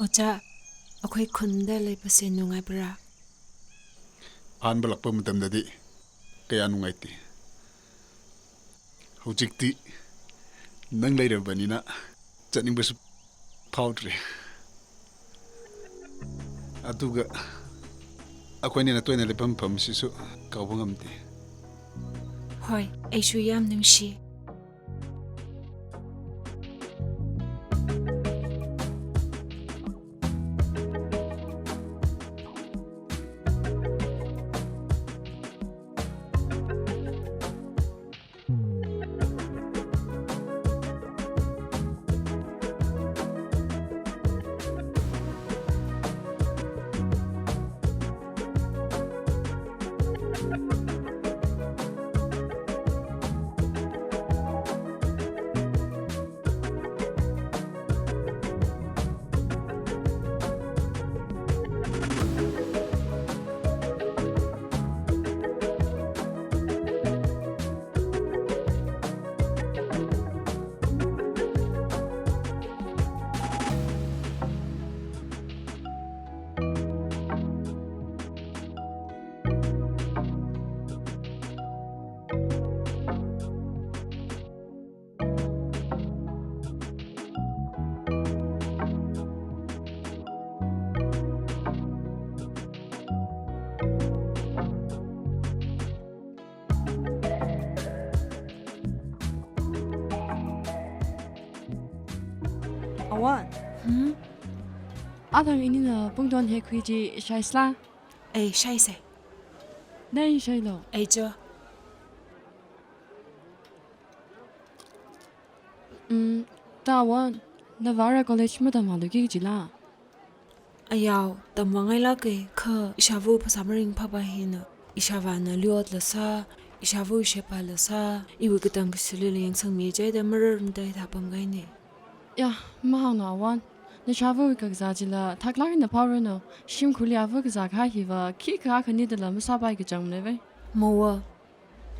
ꯑꯣꯖꯥ ꯑꯩꯈꯣꯏ ꯈꯨꯟꯗ ꯂꯩꯕꯁꯦ ꯅꯨꯡꯉꯥꯏꯕ꯭ꯔꯥ? ꯑꯍꯥꯟꯕ ꯂꯥꯛꯄ ꯃꯇꯝꯗꯗꯤ ꯀꯌꯥ ꯅꯨꯡꯉꯥꯏꯇꯦ. ꯍꯧꯖꯤꯛꯇꯤ ꯅꯪ ꯂꯩꯔꯕꯅꯤꯅ ꯆꯠꯅꯤꯡꯕꯁꯨ ꯐꯥꯎꯗ꯭ꯔꯦ. ꯑꯗꯨꯒ ꯑꯩꯈꯣꯏꯅ ꯇꯣꯏꯅ ꯂꯩꯕ ꯃꯐꯝꯁꯤꯁꯨ ꯀꯥꯎꯕ ꯉꯝꯗꯦ. ꯍꯣꯏ, ꯑꯩꯁꯨ ꯌꯥꯝ ꯅꯨꯡꯁꯤ. Awan. Adam ini na pungton he kuiji shaisla. ꯑꯩ ꯏꯁꯩꯁꯦ. Nay shailo. ꯑꯩꯖꯣ. Tawan. Navara college madam alugi jila. ꯑꯌꯥꯎ ꯇꯝꯋꯥꯡꯉꯥꯏ ꯂꯥꯛꯀꯦ ꯈ ꯏꯁꯥꯕꯨ ꯐꯁꯥꯃꯔꯤꯡ ꯐꯕ ꯍꯦꯟꯅ ꯏꯁꯥꯕꯥꯅ ꯂꯤꯌꯣꯠꯂꯁꯥ ꯏꯁꯥꯕꯨ ꯏꯁꯦꯄꯥꯂꯁꯥ ꯏꯋꯨ ꯀꯇꯪ ꯀꯁꯤꯂꯨ ꯌꯦꯡꯁꯪ ꯃꯤꯖꯩꯗ ꯃꯔꯔꯝꯗ ꯊꯥꯄꯝꯒꯥꯏꯅꯦ. Ya, mahana awan. Na shavu kagza jila thaklari na pawrano. Shim khuli avu kagza kha hiwa ki kha khani dala masabai ka jang leve. ꯃꯧꯋ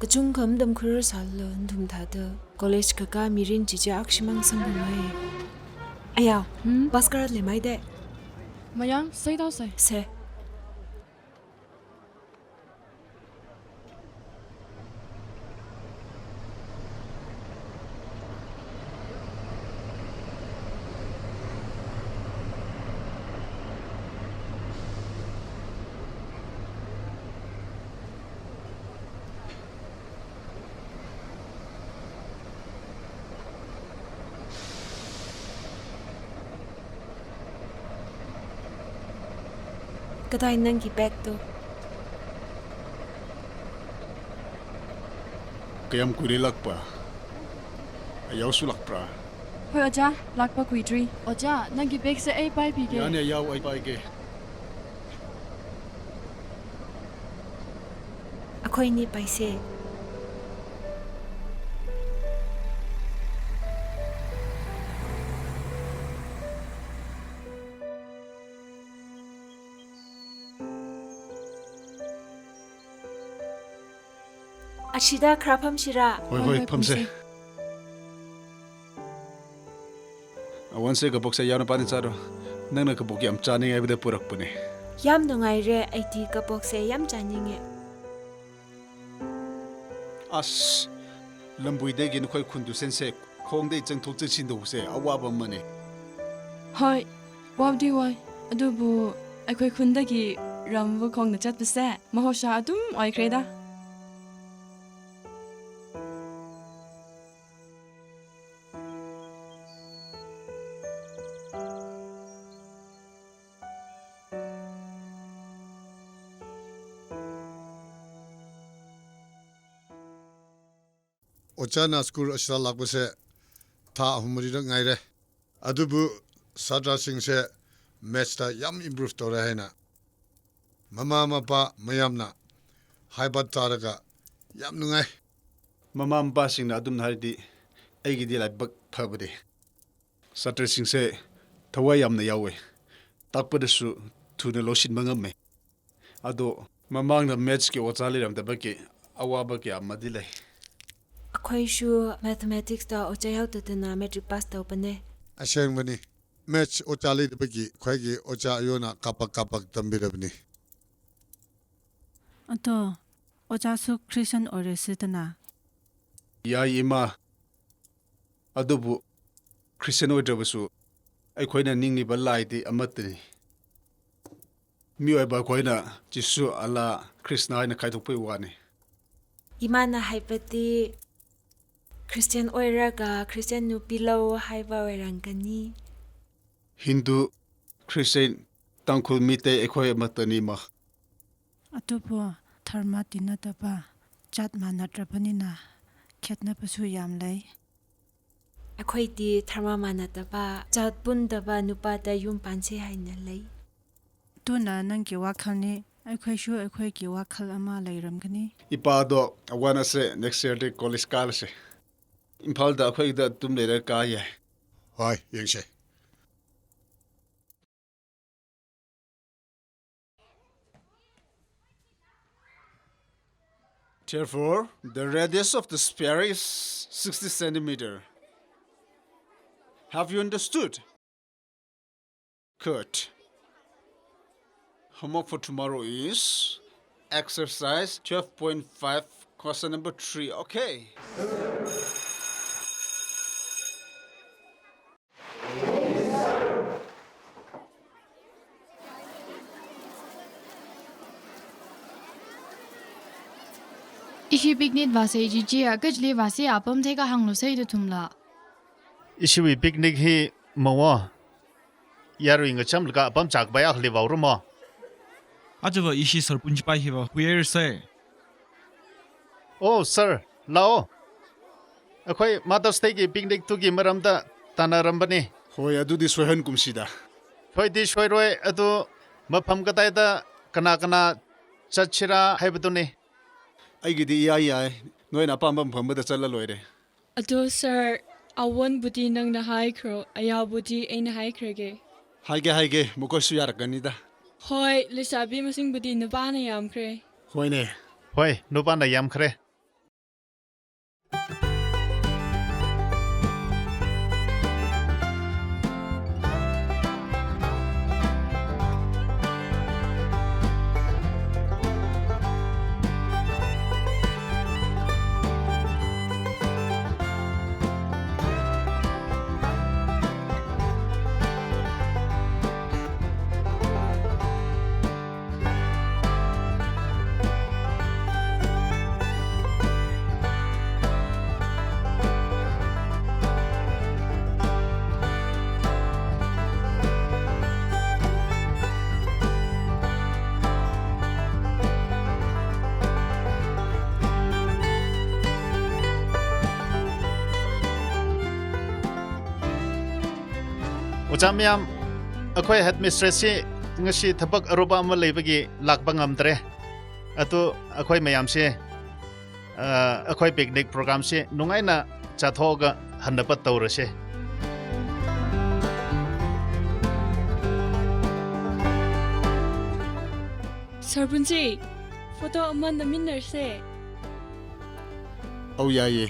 ꯀꯆꯨꯡ ꯈꯝꯗꯝ ꯈꯨꯔ ꯁꯥꯜꯂ ꯟꯙꯨꯝ ꯊꯥꯗ college ꯀꯀꯥ ꯃꯤꯔꯤꯟ ꯆꯤꯖꯥ ꯑꯛꯁꯤꯃꯪ ꯁꯪꯕꯝꯍꯥꯏ. ꯑꯌꯥꯎ Bhaskar ꯂꯦꯃꯥꯏꯗꯦ. Mayang say daw say. ꯁꯦ. ꯀꯗꯥꯏ ꯅꯪꯒꯤ ꯕꯦꯒꯇꯣ? ꯀꯌꯥꯝ ꯀꯨꯏꯔꯦ ꯂꯥꯛꯄ? ꯑꯌꯥꯎꯁꯨ ꯂꯥꯛꯄ꯭ꯔꯥ? Hoi oja, lakpa kuidri. Oja, nangi bag se ay pai pige. ꯌꯥꯅꯤ ꯑꯌꯥꯎ ꯑꯩ ꯄꯥꯏꯒꯦ. ꯑꯩꯈꯣꯏꯅꯤ ꯄꯥꯏꯁꯦ. ꯑꯁꯤꯗ ꯈꯔ ꯐꯝꯁꯤꯔꯥ? ꯍꯣꯏ ꯐꯝꯁꯦ. ꯑꯋꯟꯁꯦ ꯀꯕꯣꯛꯁꯦ ꯌꯥꯎꯅ ꯄꯥꯅꯤ ꯆꯥꯔꯣ. ꯅꯪꯅ ꯀꯕꯣꯛ ꯌꯥꯝ ꯆꯥꯅꯤꯡꯉꯦ ꯍꯥꯏꯕꯗ ꯄꯨꯔꯛꯄꯅꯦ. ꯌꯥꯝ ꯅꯨꯡꯉꯥꯏꯔꯦ. ꯑꯩꯗꯤ ꯀꯕꯣꯛꯁꯦ ꯌꯥꯝ ꯆꯥꯅꯤꯡꯉꯦ. ꯑꯁ ꯂꯝꯕꯨꯏꯗꯒꯤ ꯅꯈꯣꯏ ꯈꯨꯟꯗꯨ ꯁꯦꯟꯁꯦ ꯈꯣꯡꯗꯩ ꯆꯪꯊꯣꯛ ꯆꯪꯁꯤꯟ ꯇꯧꯕꯁꯦ ꯑꯋꯥꯕ ꯑꯃꯅꯦ. Hoi, wabdi wai. Adubu akhoi khundagi rambu khongna chatpase mahosha adum oikreda. Ochana school asra lakbase tha ahumari rang ngaire adubu sadra singh se match ta yam improve tore haina mama mapa mayamna haibat taraga yam nungai ꯃꯃꯥ ꯃꯄꯥꯁꯤꯡꯅ ꯑꯗꯨꯝ ꯍꯥꯏꯔꯗꯤ ꯑꯩꯒꯤꯗꯤ ꯂꯥꯏꯕꯛ ꯐꯕꯅꯤ. ꯁꯥꯇ꯭ꯔꯁꯤꯡꯁꯦ ꯊꯋꯥꯏ ꯌꯥꯝꯅ ꯌꯥꯎꯋꯦ. ꯇꯥꯛꯄꯗꯁꯨ ꯊꯨꯅ ꯂꯧꯁꯤꯟꯕ ꯉꯝꯃꯦ. ꯑꯗꯣ ꯃꯃꯥꯡꯗ ꯃꯦꯠꯁꯀꯤ ꯑꯣꯖꯥ ꯂꯩꯔꯝꯗꯕꯒꯤ ꯑꯋꯥꯕ ꯀꯌꯥ ꯑꯃꯗꯤ ꯂꯩ. ꯑꯩꯈꯣꯏꯁꯨ ꯃꯦꯊꯃꯦꯇꯤꯛꯁꯇ ꯑꯣꯖꯥ ꯌꯥꯎꯗꯗꯅ ꯃꯦꯇ꯭ꯔꯤꯛ ꯄꯥꯁ ꯇꯧꯕꯅꯦ. aseng bani match ochali de bagi khwagi ocha yona kapak tambirabni ꯑꯗꯣ ꯑꯣꯖꯥꯁꯨ ꯈ꯭ꯔꯤꯁꯟ ꯑꯣꯏꯔꯁꯤꯗꯅ ꯌꯥꯏ ꯏꯃꯥ ꯑꯗꯨꯕꯨ ꯈ꯭ꯔꯤꯁꯇ꯭ꯌꯥꯟ ꯑꯣꯏꯗ꯭ꯔꯕꯁꯨ ꯑꯩꯈꯣꯏꯅ ꯅꯤꯡꯂꯤꯕ ꯂꯥꯏꯗꯤ ꯑꯃꯠꯇꯅꯤ ꯃꯤꯑꯣꯏꯕ ꯑꯩꯈꯣꯏꯅ ꯖꯤꯁꯨ ꯑꯜꯂꯥ ꯀ꯭ꯔꯤꯁꯅ ꯍꯥꯏꯅ ꯈꯥꯏꯗꯣꯛꯄꯒꯤ ꯋꯥꯅꯤ ꯏꯃꯥꯅ ꯍꯥꯏꯕꯗꯤ ꯈ꯭ꯔꯤꯁꯇꯤꯌꯟ ꯑꯣꯏꯔꯒ ꯈ꯭ꯔꯤꯁꯇꯤꯌꯟ ꯅꯨꯄꯤ ꯂꯧ ꯍꯥꯏꯕ ꯑꯣꯏꯔꯝꯒꯅꯤ ꯍꯤꯟꯗꯨ ꯈ꯭ꯔꯤꯁꯇ꯭ꯌꯟ ꯇꯥꯡꯈꯨꯜ ꯃꯤꯇꯩ ꯑꯩꯈꯣꯏ ꯑꯃꯠꯇꯅꯤ ꯏꯃꯥ ꯑꯗꯨꯕꯨ ꯙꯔꯃ ꯇꯤꯟꯅꯗꯕ ꯖꯥꯠ ꯃꯥꯟꯅꯗ꯭ꯔꯕꯅꯤꯅ ꯈꯦꯠꯅꯕꯁꯨ ꯌꯥꯝ ꯂꯩ ꯑꯩꯈꯣꯏꯗꯤ ꯙꯔꯃ ꯃꯥꯟꯅꯗꯕ ꯖꯥꯠ ꯄꯨꯟꯗꯕ ꯅꯨꯄꯥꯗ ꯌꯨꯝ ꯄꯥꯟꯁꯦ ꯍꯥꯏꯅ ꯂꯩ ꯑꯗꯨꯅ ꯅꯪꯒꯤ ꯋꯥꯈꯜꯅꯤ ꯑꯩꯈꯣꯏꯁꯨ ꯑꯩꯈꯣꯏꯒꯤ ꯋꯥꯈꯜ ꯑꯃ ꯂꯩꯔꯝꯒꯅꯤ ꯏꯄꯥꯗꯣ ꯑꯋꯥꯅꯁꯦ ꯅꯦꯛꯁ ꯌꯔꯗꯤ ꯀꯣꯂꯦꯖ ꯀꯥꯔꯁꯦ ꯏꯝꯐꯥꯜꯗ ꯑꯩꯈꯣꯏꯒꯤꯗ ꯑꯗꯨꯝ ꯂꯩꯔꯒ ꯀꯥ ꯌꯥꯏ hoy yengse Therefore, the radius of the sphere is 60 centimeter. Have you understood? Good. Homework for tomorrow is exercise 12.5 question number 3. Okay. Ishi picnic वासे जीजी अगजले वासे आपम थे का हंगलो से इधर तुमला इशिवी पिकनिक ही मवा यारो इंग चमलका अपम चाक बाया खले वाउरमा अजब इसी सरपंच पाई है वेयर से ओ सर लाओ अखोई मदर्स डे की पिकनिक तुगी मरमदा तानारंबने Hoi adudi soihan kumsida. खोइदि सोइरोय अदु मफम कतायदा कना कना चचिरा हाइबदुने Aigidi iyai yai. Noina apamba mfambada chala loire. अदो सर अवन बुटी नंग न हाई क्रो अया बुटी एन हाई क्रेगे Haige mukosu yarakanida. होय लिसाबी मसिंग बुटी नबाना याम क्रे Hoine. होय नुबाना याम खरे ओजामियाम अखोय हेडमिस्ट्रेस से ngasi thabak aroba ama leibagi lakba ngamdre atu akhoi mayam se akhoi picnic program se nungaina chathoga handapat tawrase सरपंची फोटो अमन नमिनर से Au yai.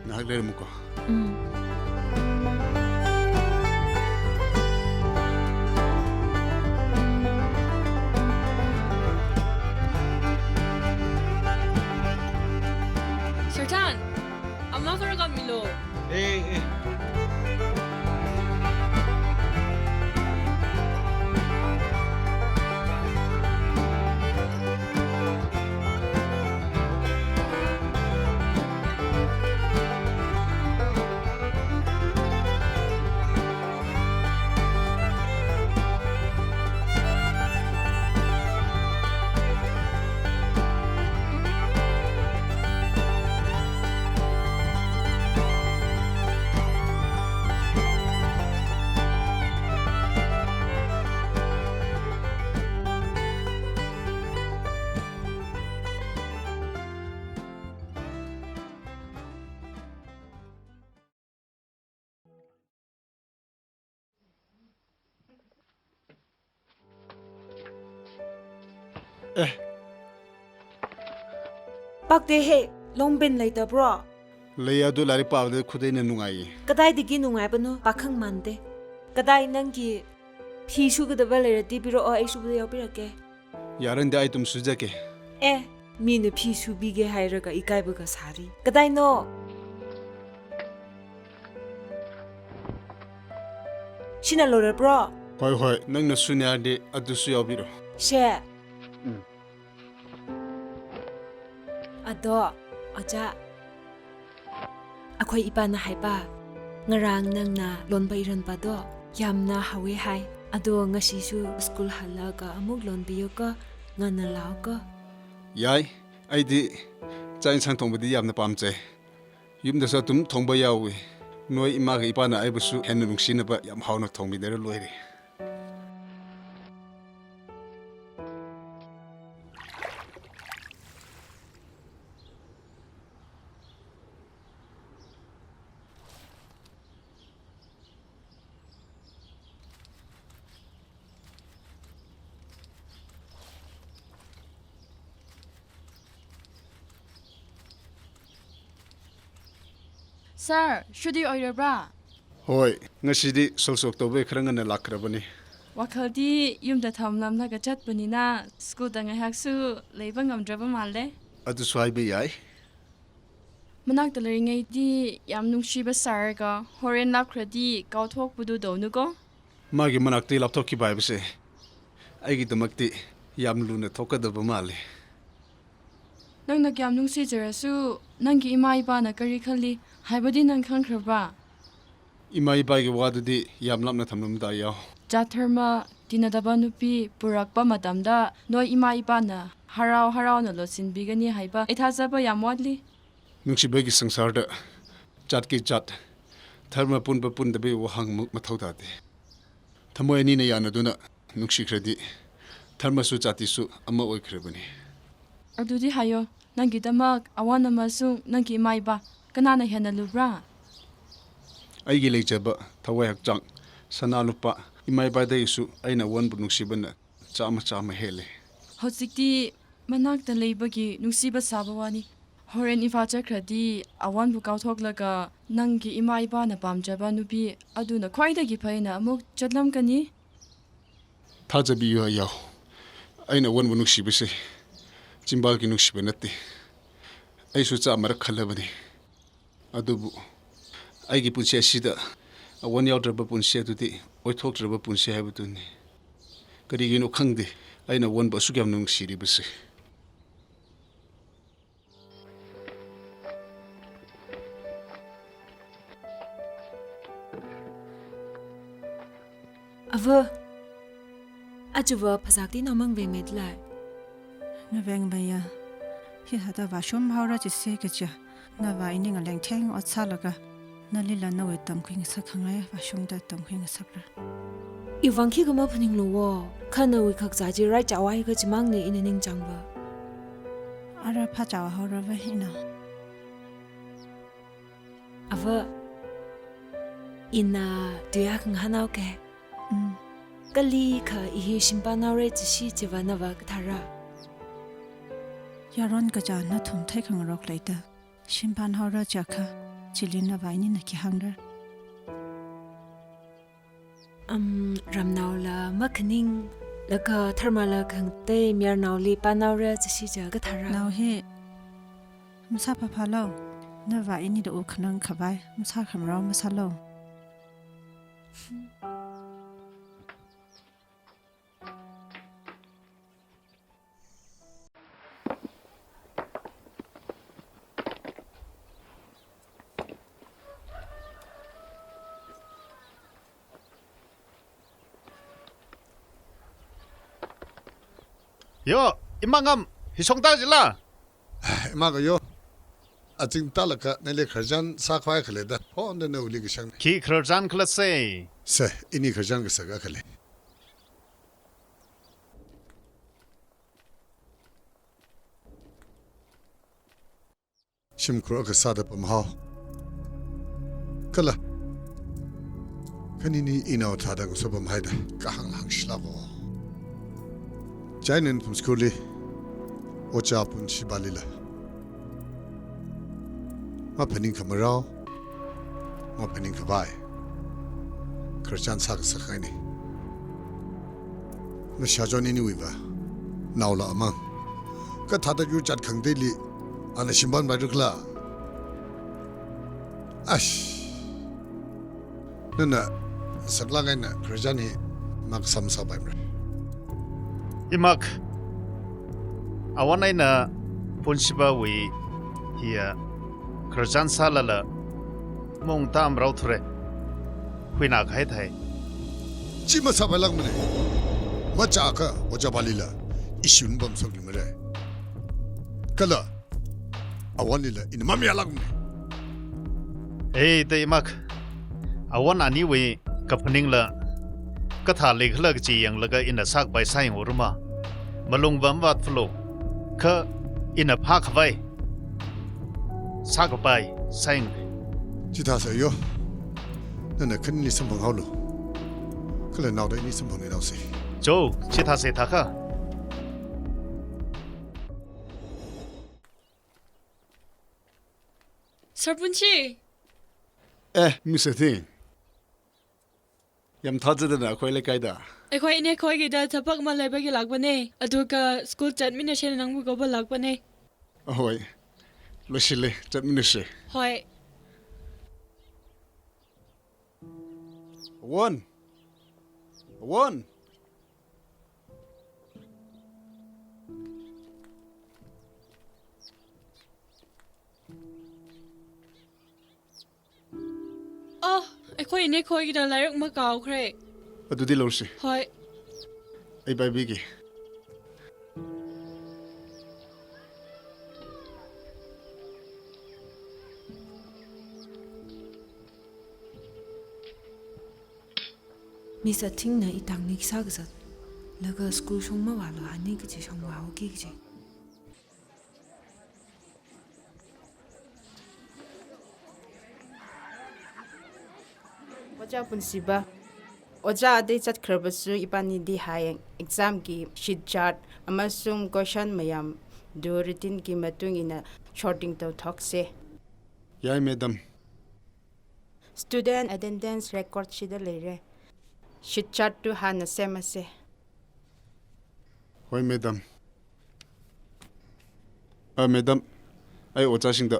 Nahagler muko. सरतान अम्मा करगा मिलो ए Pakde he longbin later bro ꯂꯩ ꯑꯗꯨ ꯂꯥꯏꯔꯤꯛ ꯄꯥꯕꯗ ꯈꯨꯗꯩꯅ ꯅꯨꯡꯉꯥꯏꯌꯦ ꯀꯗꯥꯏꯗꯒꯤ ꯅꯨꯡꯉꯥꯏꯕꯅꯣ ꯄꯥꯈꯪ ꯃꯥꯟꯗꯦ ꯀꯗꯥꯏ ꯅꯪꯒꯤ ꯐꯤ ꯁꯨꯒꯗꯕ ꯂꯩꯔꯗꯤ ꯄꯤꯔꯛꯑꯣ ꯑꯩ ꯁꯨꯕꯗ ꯌꯥꯎꯕꯤꯔꯛꯀꯦ ꯌꯥꯔꯟꯗꯤ ꯑꯩ ꯑꯗꯨꯝ ꯁꯨꯖꯒꯦ ꯑꯦ ꯃꯤꯅ ꯐꯤ ꯁꯨꯕꯤꯒꯦ ꯍꯥꯏꯔꯒ ꯏꯀꯥꯏꯕꯒ ꯁꯥꯔꯤ ꯀꯗꯥꯏꯅꯣ ꯁꯤꯅ ꯂꯣꯏꯔꯕ꯭ꯔꯣ ꯍꯣꯏ ꯍꯣꯏ ꯅꯪꯅ ꯁꯨꯅꯤ ꯍꯥꯏꯔꯗꯤ ꯑꯗꯨꯁꯨ ꯌꯥꯎꯕꯤꯔꯣ ꯁꯦ ꯑꯗꯣ ꯑꯣꯖꯥ ꯑꯩꯈꯣꯏ ꯏꯄꯥꯅ ꯍꯥꯏꯕ ꯉꯔꯥꯡ ꯅꯪꯅ ꯂꯣꯟꯕ ꯏꯔꯣꯟꯕꯗꯣ ꯌꯥꯝꯅ ꯍꯥꯎꯋꯦ ꯍꯥꯏ ꯑꯗꯣ ꯉꯁꯤꯁꯨ ꯁ꯭ꯀꯨꯜ ꯍꯜꯂꯛꯑꯒ ꯑꯃꯨꯛ ꯂꯣꯟꯕꯤꯌꯨꯀꯣ ꯉꯟꯅ ꯂꯥꯛꯑꯣꯀꯣ ꯌꯥꯏ ꯑꯩꯗꯤ ꯆꯥꯛ ꯏꯟꯁꯥꯡ ꯊꯣꯡꯕꯗꯤ ꯌꯥꯝꯅ ꯄꯥꯝꯖꯩ ꯌꯨꯝꯗꯁꯨ ꯑꯗꯨꯝ ꯊꯣꯡꯕ ꯌꯥꯎꯏ ꯅꯣꯏ ꯏꯃꯥꯒ ꯏꯄꯥꯅ ꯑꯩꯕꯨꯁꯨ ꯍꯦꯟꯅ ꯅꯨꯡꯁꯤꯅꯕ ꯌꯥꯝ ꯍꯥꯎꯅ ꯊꯣꯡꯕꯤꯗꯔ ꯂꯣꯏꯔꯦ ꯁꯥꯔ ꯁꯨꯗꯤ ꯑꯣꯏꯔꯕ꯭ꯔꯥ ꯍꯣꯏ ꯉꯁꯤꯗꯤ ꯁꯣꯜꯁꯣꯛ ꯇꯧꯕꯩ ꯈꯔ ꯉꯟꯅ ꯂꯥꯛꯈ꯭ꯔꯕꯅꯤ ꯋꯥꯈꯜꯗꯤ ꯌꯨꯝꯗ ꯊꯝꯂꯝꯂꯒ ꯆꯠꯄꯅꯤꯅ ꯁ꯭ꯀꯨꯜꯗ ꯉꯥꯏꯍꯥꯛꯁꯨ ꯂꯩꯕ ꯉꯝꯗ꯭ꯔꯕ ꯃꯥꯜꯂꯦ ꯑꯗꯨꯁꯨ ꯍꯥꯏꯕ ꯌꯥꯏ ꯃꯅꯥꯛꯇ ꯂꯩꯔꯤꯉꯩꯗꯤ ꯌꯥꯝ ꯅꯨꯡꯁꯤꯕ ꯁꯥꯔꯒ ꯍꯣꯔꯦꯟ ꯂꯥꯛꯈ꯭ꯔꯗꯤ ꯀꯥꯎꯊꯣꯛꯄꯗꯨ ꯇꯧꯅꯨꯀꯣ ꯃꯥꯒꯤ ꯃꯅꯥꯛꯇꯒꯤ ꯂꯥꯞꯊꯣꯛꯈꯤꯕ ꯍꯥꯏꯕꯁꯦ ꯑꯩꯒꯤꯗꯃꯛꯇꯤ ꯌꯥꯝ ꯂꯨꯅ ꯊꯣꯛꯀꯗꯕ ꯃꯥꯜꯂꯤ ꯅꯪꯅ ꯀꯌꯥꯝ ꯅꯨꯡꯁꯤꯖꯔꯁꯨ ꯅꯪꯒꯤ ꯏꯃꯥ ꯏꯄꯥꯅ ꯀꯔꯤ ꯈꯜꯂꯤ ꯍꯥꯏꯕꯗꯤ ꯅꯪ ꯈꯪꯈ꯭ꯔꯕ꯭ꯔꯥ ꯏꯃꯥ ꯏꯄꯥꯒꯤ ꯋꯥꯗꯨꯗꯤ ꯌꯥꯝ ꯂꯥꯞꯅ ꯊꯝꯂꯝꯗꯥ ꯌꯥꯎ ꯖꯥꯠ ꯙꯔꯃ ꯇꯤꯟꯅꯗꯕ ꯅꯨꯄꯤ ꯄꯨꯔꯛꯄ ꯃꯇꯝꯗ ꯅꯣꯏ ꯏꯃꯥ ꯏꯄꯥꯅ ꯍꯔꯥꯎ ꯍꯔꯥꯎꯅ ꯂꯣꯠꯁꯤꯟꯕꯤꯒꯅꯤ ꯍꯥꯏꯕ ꯑꯩ ꯊꯥꯖꯕ ꯌꯥꯝ ꯋꯥꯠꯂꯤ ꯅꯨꯡꯁꯤꯕꯒꯤ ꯁꯪꯁꯥꯔꯗ ꯖꯥꯠꯀꯤ ꯖꯥꯠ ꯙꯔꯃ ꯄꯨꯟꯕ ꯄꯨꯟꯗꯕꯒꯤ ꯋꯥꯍꯪ ꯃꯊꯧ ꯇꯥꯗꯦ ꯊꯃꯣꯏ ꯑꯅꯤꯅ ꯌꯥꯅꯗꯨꯅ ꯅꯨꯡꯁꯤꯈ꯭ꯔꯗꯤ ꯙꯔꯃꯁꯨ ꯖꯥꯇꯤꯁꯨ ꯑꯃ ꯑꯣꯏꯈ꯭ꯔꯕꯅꯤ ꯑꯗꯨꯗꯤ ꯍꯥꯏꯌꯣ ꯅꯪꯒꯤꯗꯃꯛ ꯑꯋꯥ ꯑꯃꯁꯨꯡ ꯅꯪꯒꯤ ꯏꯃꯥ ꯏꯄꯥ ꯀꯅꯥꯅ ꯍꯦꯟꯅ ꯂꯨꯕ꯭ꯔꯥ ꯑꯩꯒꯤ ꯂꯩꯖꯕ ꯊꯋꯥꯏ ꯍꯛꯆꯥꯡ ꯁꯅꯥ ꯂꯨꯄꯥ ꯏꯃꯥ ꯏꯄꯥꯗꯒꯤꯁꯨ ꯑꯩꯅ ꯑꯋꯟꯕꯨ ꯅꯨꯡꯁꯤꯕꯅ ꯆꯥꯝꯃ ꯍꯦꯜꯂꯦ ꯍꯧꯖꯤꯛꯇꯤ ꯃꯅꯥꯛꯇ ꯂꯩꯕꯒꯤ ꯅꯨꯡꯁꯤꯕ ꯁꯥꯕ ꯋꯥꯅꯤ ꯍꯣꯔꯦꯟ ꯏꯝꯐꯥꯜ ꯆꯠꯈ꯭ꯔꯗꯤ ꯑꯋꯥꯟꯕꯨ ꯀꯥꯎꯊꯣꯛꯂꯒ ꯅꯪꯒꯤ ꯏꯃꯥ ꯏꯄꯥꯅ ꯄꯥꯝꯖꯕ ꯅꯨꯄꯤ ꯑꯗꯨꯅ ꯈ꯭ꯋꯥꯏꯗꯒꯤ ꯐꯩꯅ ꯑꯃꯨꯛ ꯆꯠꯂꯝꯒꯅꯤ ꯊꯥꯖꯕꯤꯌꯨ ꯑꯌꯥꯎ ꯑꯩꯅ ꯑꯋꯟꯕꯨ ꯅꯨꯡꯁꯤꯕꯁꯦ ꯆꯤꯝꯕꯥꯜꯒꯤ ꯅꯨꯡꯁꯤꯕ ꯅꯠꯇꯦ ꯑꯩꯁꯨ ꯆꯥꯃꯔꯛ ꯈꯜꯂꯕꯅꯤ ꯑꯗꯨꯕꯨ ꯑꯩꯒꯤ ꯄꯨꯟꯁꯤ ꯑꯁꯤꯗ ꯑꯋꯟ ꯌꯥꯎꯗ꯭ꯔꯕ ꯄꯨꯟꯁꯤ ꯑꯗꯨꯗꯤ ꯑꯣꯏꯊꯣꯛꯇ꯭ꯔꯕ ꯄꯨꯟꯁꯤ ꯍꯥꯏꯕꯗꯨꯅꯤ ꯀꯔꯤꯒꯤꯅꯣ ꯈꯪꯗꯦ ꯑꯩꯅ ꯑꯋꯟꯕꯨ ꯑꯁꯨꯛ ꯌꯥꯝ ꯅꯨꯡꯁꯤꯔꯤꯕꯁꯦ ꯑꯚ ꯑꯆꯨꯕ ꯐꯖꯥꯛꯇꯤ ꯅꯃꯪ ꯕꯦꯃꯦꯗꯂꯥꯏ Naveng baya. Hi hada va shom haura chi se ke cha. Na va ini nga leng theng ot sa laga. Na lila na we tam khing sa khangai va shom da tam khing sakra. 이왕키 그마 푸닝 로워 카나 위 각자지 라이 자와이 그 지망네 이네닝 장바 Ara pha cha haura va hina. 아버 이나 뒤야 큰 하나오게 깔리 카 이히 심바나레 지시 지바나바 타라 Yaron ka ja na thum thai khang rok laita. Shimpan haura cha kha. Chilina va ini na ki hangra. 람나올라 마크닝 라카 터말라 강테 미르나올리 파나오레 지시 자가 타라 Now he. Msa pa pha lo. Na va ini da u khanang khabai. Msa kham raw msa lo. Yo, imangam hisongta jila. ꯏꯃꯥ ꯒꯌꯣ ꯑꯆꯤꯡ ꯇꯥꯂꯛꯀ ꯅꯩꯂꯦ ꯈꯔꯖꯥꯟ ꯁꯥꯈ꯭ꯋꯥꯏ ꯈꯜꯂꯦꯗ ꯍꯣꯟꯗ ꯅꯧꯂꯤꯒ ꯁꯪ Ki khrjan klase. ꯁꯦ ꯏꯅꯤ ꯈꯔꯖꯥꯟꯒ ꯁꯒ ꯈꯜꯂꯦ ꯁꯤꯝ ꯈꯨꯔꯒ ꯁꯥꯗꯄ ꯃꯍꯥꯎ ꯀꯂ ꯀꯅꯤꯅꯤ ꯏꯅꯥꯎ ꯊꯥꯗꯒ ꯁꯣꯕꯝ ꯍꯥꯏꯗ ꯀꯍꯪ ꯍꯪꯁꯤꯂꯥꯕꯣ ꯆꯥꯏꯅꯟ ꯄꯨꯝꯁꯀꯨꯂꯤ ꯑꯣꯆꯥ ꯄꯨꯟꯁꯤ ꯕꯥꯂꯤꯂ nga pening khamaro nga pening khabai Christian sak sakai ni na shajoni ni wiba naula amang ka thada yu chat khang de li ana simban ba rukla ash nana sakla ngai na Christian hi mak sam sa bai imak awanai na punsiba wi hiya Christian salala mong tam rau thre huina khai thai chi ma sa balang mane ma cha ka oja balila isyun bam sok ni mare kala awanila in mamya lang mane de imak awan ani wi kapaning la katha lekhla chi yang laga in a sak bai sai uruma malung bam wat flo kha in a phak vai sak bai sang chi ta sa yo nana kan ni sam bang haulo kala naw dai ni sam bang ni naw se jo chi tha se tha kha Sarpunchi Mr. Thing yam thajadana khoi le kaida ꯑꯩꯈꯣꯏ ꯏꯅꯦ ꯈꯣꯏꯒꯤꯗ ꯊꯕꯛ ꯑꯃ ꯂꯩꯕꯒꯤ ꯂꯥꯛꯄꯅꯦ ꯑꯗꯨꯒ school ꯆꯠꯃꯤꯟꯅꯁꯦ ꯅꯪꯕꯨ ꯀꯧꯕ ꯂꯥꯛꯄꯅꯦ ahoy loshile chatminase ꯍꯣꯏ one ꯑꯩꯈꯣꯏ ꯏꯅꯦ ꯈꯣꯏꯒꯤꯗ ꯂꯥꯏꯔꯤꯛ ꯑꯃ ꯀꯥꯎꯈ꯭ꯔꯦ adudi losi ꯍꯣꯏ ai bai bigi Misa ting na itang ni kisa gazat. Laga school shong ma walo hani gaji shong wa hoki gaji. Oja punsiba. Oja aday chatkhrabasu ipani di hayang exam ki sheet chart amasung question mayam do routine ki matung ina shorting to thokse. yai madam Student attendance record shida leire. Sheet chart to hana semase. hoi madam madam ai ocha singda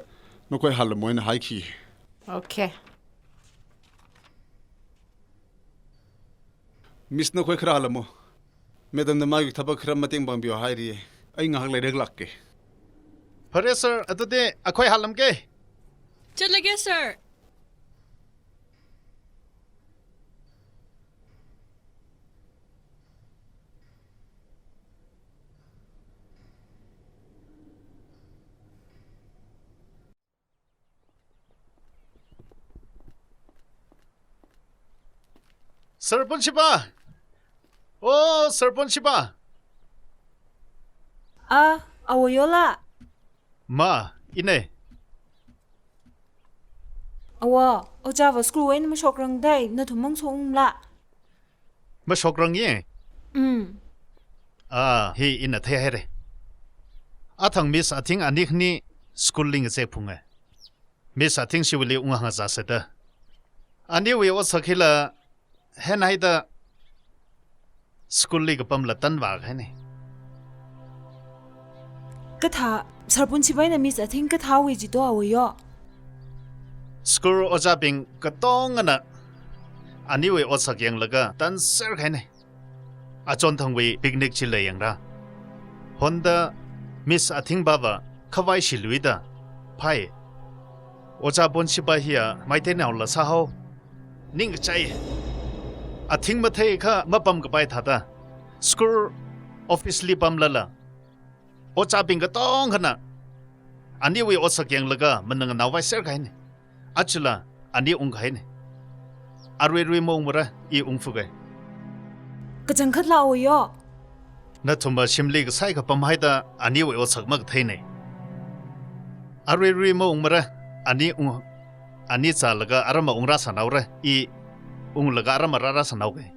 nokoi halamoina haiki Okay. miss nokoi khra halamo madam na magi thabak khra mating bang bio hairi ai ngahak le rek lakke phare sir atude akhoi halam ke ꯆꯠꯂꯒꯦ sir Sarpunchiba oh Sarpunchiba Awoyola. ma ine Awa, oja wa school wain ma shokrang dai na thumang song la. ma shokrang ye hi ina the here athang miss athing anikni schooling se phunga miss athing siwili unga nga sa seta ani we o sakhila henaida schooling pam la tan wa khane Katha sarpunchi bai na miss athing katha wi ji to awoyo. school oja bing katong na ani we o sakyang laga tan ser khane achon thangwi picnic chile yangra honda miss athing baba khawai shiluida phai oja bonchi ba hiya maite naw la sa ho ning chai athing ma thei kha mapam ka pai thata school office li pam lala oja bing katong khana ani we o sakyang laga manang nawai ser khaine achula ani ung khaine arwe rwe mong mura I ung fugai Kachang khat la awoyo. na thumba shimli ga sai ka pamhaida ani we o sakmak theine arwe rwe mong mura ani cha laga arama ungra sanaure I ung laga arama rara sanauge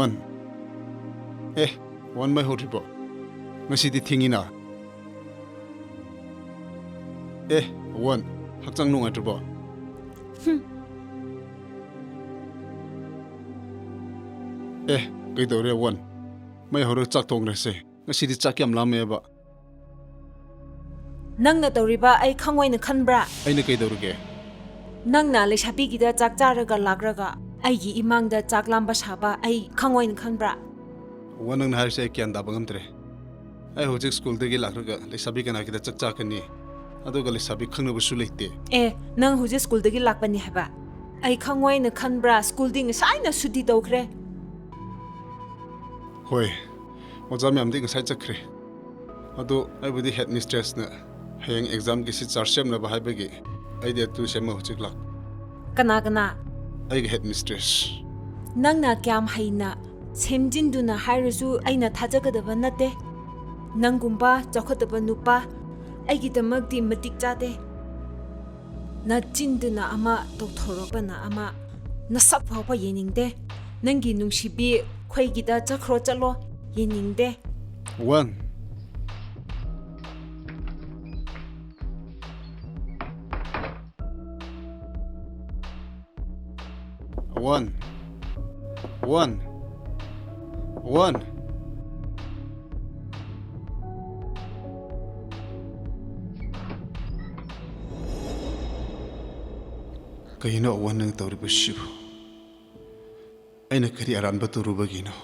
One. One mai horibo. Ngasi di thingina. One. Hakchang nung atribo. Kay daw one. May horo chak tong rese. Ngasi di chak yam lam ba. ꯅꯪꯅ ꯇꯧꯔꯤꯕ ꯑꯩ ꯈꯪꯉꯣꯏꯅ ꯈꯟꯕ꯭ꯔꯥ Aina kay daw ge. ꯅꯪꯅ ꯂꯩꯁꯥꯕꯤꯒꯤꯗ ꯆꯥꯛ ꯆꯥꯔꯒ ꯂꯥꯛꯔꯒ ꯑꯩꯒꯤ ꯏꯃꯥꯡꯗ ꯆꯥꯛ ꯂꯥꯝꯕ ꯁꯥꯕ ꯑꯩ ꯈꯪꯉꯣꯏꯅ ꯈꯟꯕ꯭ꯔꯥ One nang harise kyan da bangam tre. Ai hojik school degi lakraga lesabi kana kida chak chakani. Aduga lesabi khangna busu leite. ꯑꯦ ꯅꯪ ꯍꯧꯖꯤꯛ ꯁ꯭ꯀꯨꯜꯗꯒꯤ ꯂꯥꯛꯄꯅꯤ ꯍꯥꯏꯕ ꯑꯩ ꯈꯪꯉꯣꯏꯅ ꯈꯟꯕ꯭ꯔꯥ ꯁ꯭ꯀꯨꯜꯗꯤ ꯉꯁꯥꯏꯅ ꯁꯨꯇꯤ ꯇꯧꯈ꯭ꯔꯦ Hoi. Oja myam di ngasai chakre. Adu ai budi headmistress na hayang exam gi si charsem na bahai bagi. Ai de tu sema hojik lak. ꯀꯅꯥ ꯀꯅꯥ Ai gi headmistress. ꯅꯪꯅ ꯀꯌꯥꯝ ꯍꯩꯅ ꯁꯦꯝꯖꯤꯟꯗꯨꯅ ꯍꯥꯏꯔꯁꯨ ꯑꯩꯅ ꯊꯥꯖꯒꯗꯕ ꯅꯠꯇꯦ ꯅꯪꯒꯨꯝꯕ ꯆꯥꯎꯈꯠꯇꯕ ꯅꯨꯄꯥ ꯑꯩꯒꯤꯗꯃꯛꯇꯤ ꯃꯇꯤꯛ ꯆꯥꯗꯦ ꯅꯆꯤꯟꯗꯨꯅ ꯑꯃ ꯇꯧꯊꯣꯔꯛꯄꯅ ꯑꯃ ꯅꯁꯛ ꯐꯥꯎꯕ ꯌꯦꯡꯅꯤꯡꯗꯦ ꯅꯪꯒꯤ ꯅꯨꯡꯁꯤꯕꯤ ꯈꯣꯏꯒꯤꯗ ꯆꯠꯈ꯭ꯔꯣ ꯆꯠꯂꯣ ꯌꯦꯡꯅꯤꯡꯗꯦ One. One. Kayino one nang tawri bashibu. Aina kari aran baturu bagino.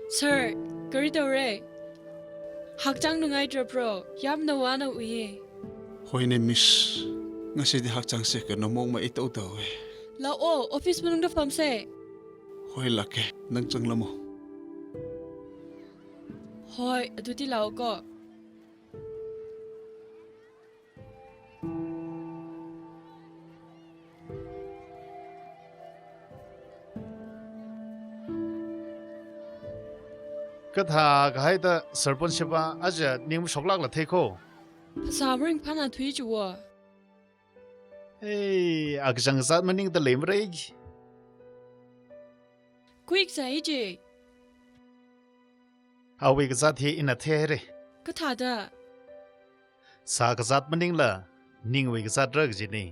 Sir, kari tawre? Hakchang nungaidrabro, yam na wana uye. Hoine miss. Ngasi di hakchang se ka nomong ma itaw daw eh. Lao, office mo nung da famse. Hoi lake nang changla mo. Hoy, aduti lao ko. Katha kahai da sarpanch ba aja ning soklak la theko. Sabring pana thui chuwa. Hey, agjang zat maning da lemreg. Quick say je. Awi gazat hi in a there. Katha da. Sa gazat maning la ning wi gazat drag jini.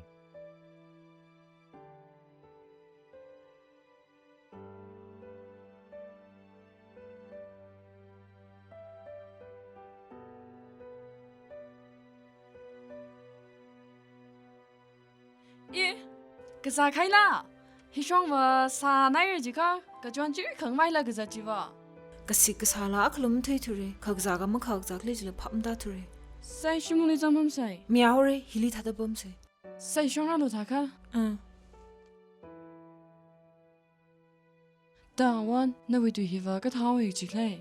Kaza khai la. Hishong wa sa nai ji ka. Ka chuan chi khang mai la gaza chi wa. kasi kasala aklum thei thure khagzaga ma khagzak le jila phamda thure Sai shimuli zamam sai. miaure hili thada bom se Sai shong ra lo tha ka. Da wan na wi tu hiwa ka tha wi chi klai.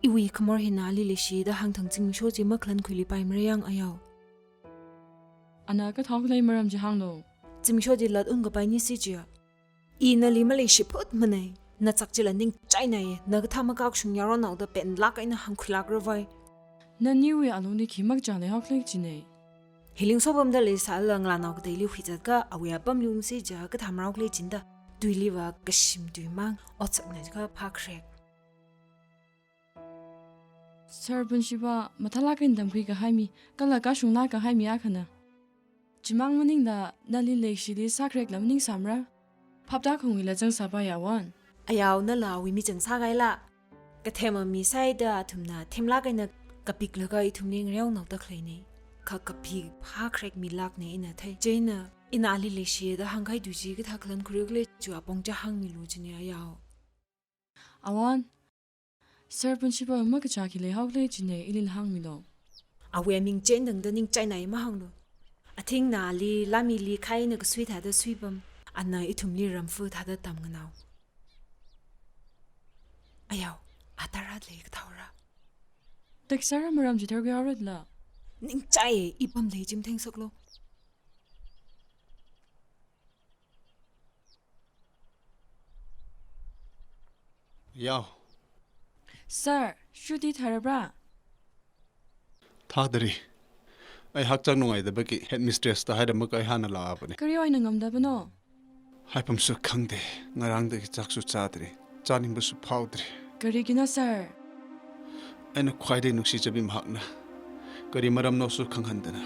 iwi khamor hina li le shi da hang thang ching sho ji maklan khuli pai mreyang ayaw Ana ka tha klai maram ji hang lo. chim sho ji lat ung ga pai ni si ji I na li ma le shi phut manai na chak chila ning chaina ye na ga thama ka shung yaro na da pen lak ina hang khulak rovai Na ni wi alo ni khimak ja le ha klai chi ne. hiling so bam da le sa lang la na ga dei li khizat ka awya pam lung si ja ka thamrau kle chinda tuili wa kashim tu mang otsak na ka pha khrek Sir bun shiba mathala kin dam khi ka hai mi kala ka shung na ka hai mi a khana. Jimang maning da na li le shi li sakrek lam ning samra. Phapda khong wi la jang sa ba ya wan. ayaw na la wi mi chang sa gai la ka thema mi sai da thumna thimla kai na kapik la ga I thumning rew na ta khlai ni kha kapi pha khrek mi lak ne ina thai jaina ina ali le shi da hangai du ji ga thaklan khuruk le chu apong cha hang mi lu chini ayaw Awan sir principal ma ka cha ki le haw le chine ilil hang mi lo awe ming chen dang da ning chai nai ma hang lo athing na li lami li khai na ka sui tha da sui bam anna ithum li ram fu tha da tam nganaw ayaw atara le ka thawra tek sir maram ji thar ga rat la ning chai ipam le jim theng sok lo yaw sir shuti tharabra thadari ai hakchang nungai da baki headmistress ta haida makai hana la apani kari oina ngamda bano haipam su khangde ngarang da ki chaksu chadri chaning ba su phawdri kari gina sir aina khwaide nuksi chabi mahakna kari maram no su khanghandana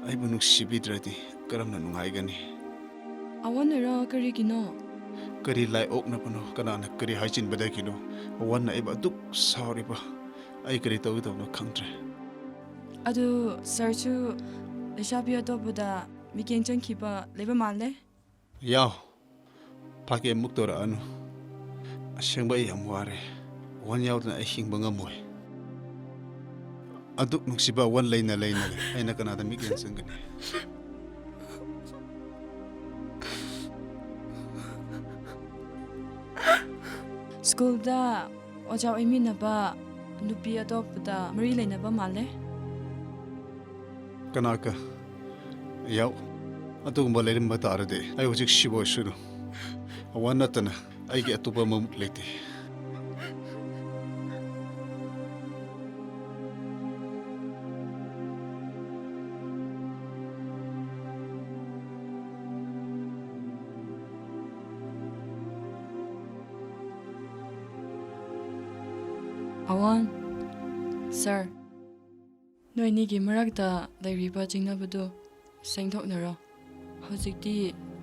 ai bu nuksi bidradi karamna nungai gani awan ra kari gino kari lai okna pano kanana kari haichin bada kino wanna iba duk sorry ba ai kari tawi taw no khangtre adu sir chu leshabia to buda miken chang khiba leba manle yaw phake muktora anu asengba yam ware wan yawdna ai hingba ngamoi aduk nuksiba wan leina aina kanada miken changani school da ojaw emina ba nupi adop da mari leina ba male kanaka yaw adugumba lerimba tarade ai hojik shibo shuru awanatana aigi atuba mamuk lete awan sir noi ni gi marakta leiriba jingnabadu sengthoknaro hojikti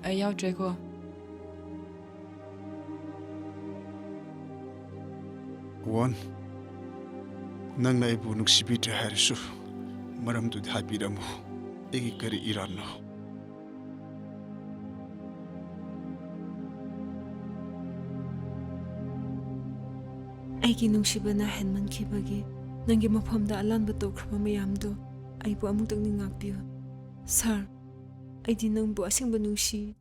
ai yawdre ko wan nangna ibu nuksibitra harisu maramdu habiramu egi kari iranno aigi nungsibana henman khibagi nangi maphamda alanba tokhrama mayamdo aibu amuk ning ngakpiyo sir aidi nangbu asingba nungsi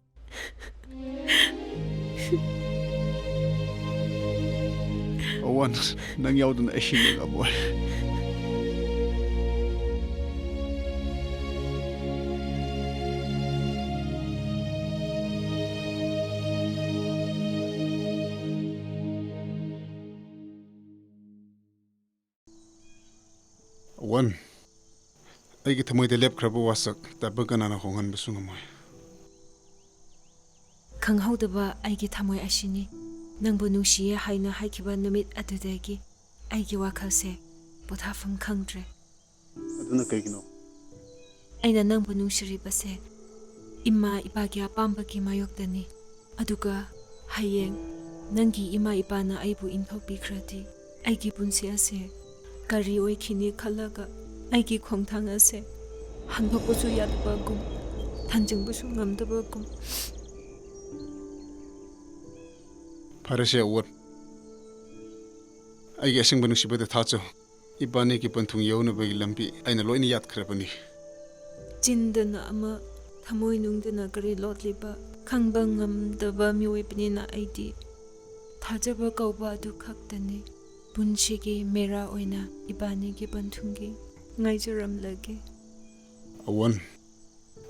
awan nang yawdna ahinga boy wan aigi thamoide lepkhrabu wasak tabaganana hongan basungamoy khanghaudaba aigi thamoi ashini nangbu nungsiye haina haikiba numit adudagi aigi wakhalse pothafam khangdre aduna kaigino aina nangbu nungsiri base imma ipagi apambagi mayoktani aduga hayeng nangi ima ipana aibu inthokbikhrati aigi punsi ase kari oikhini khalaga aigi khongthang ase hanbokbusu yadbagum thanjingbusu ngamdabagum Parasya uwat aigi asingba nuksibada thacho ibani ki panthung yawna bagi lampi aina loina yat khrabani chindana ama thamoi nungdana kari lotliba khangba ngamdaba miwebnina aidi thajaba kauba adu khaktani punchigi mera oina ibani ki panthungi ngaijaram lage awan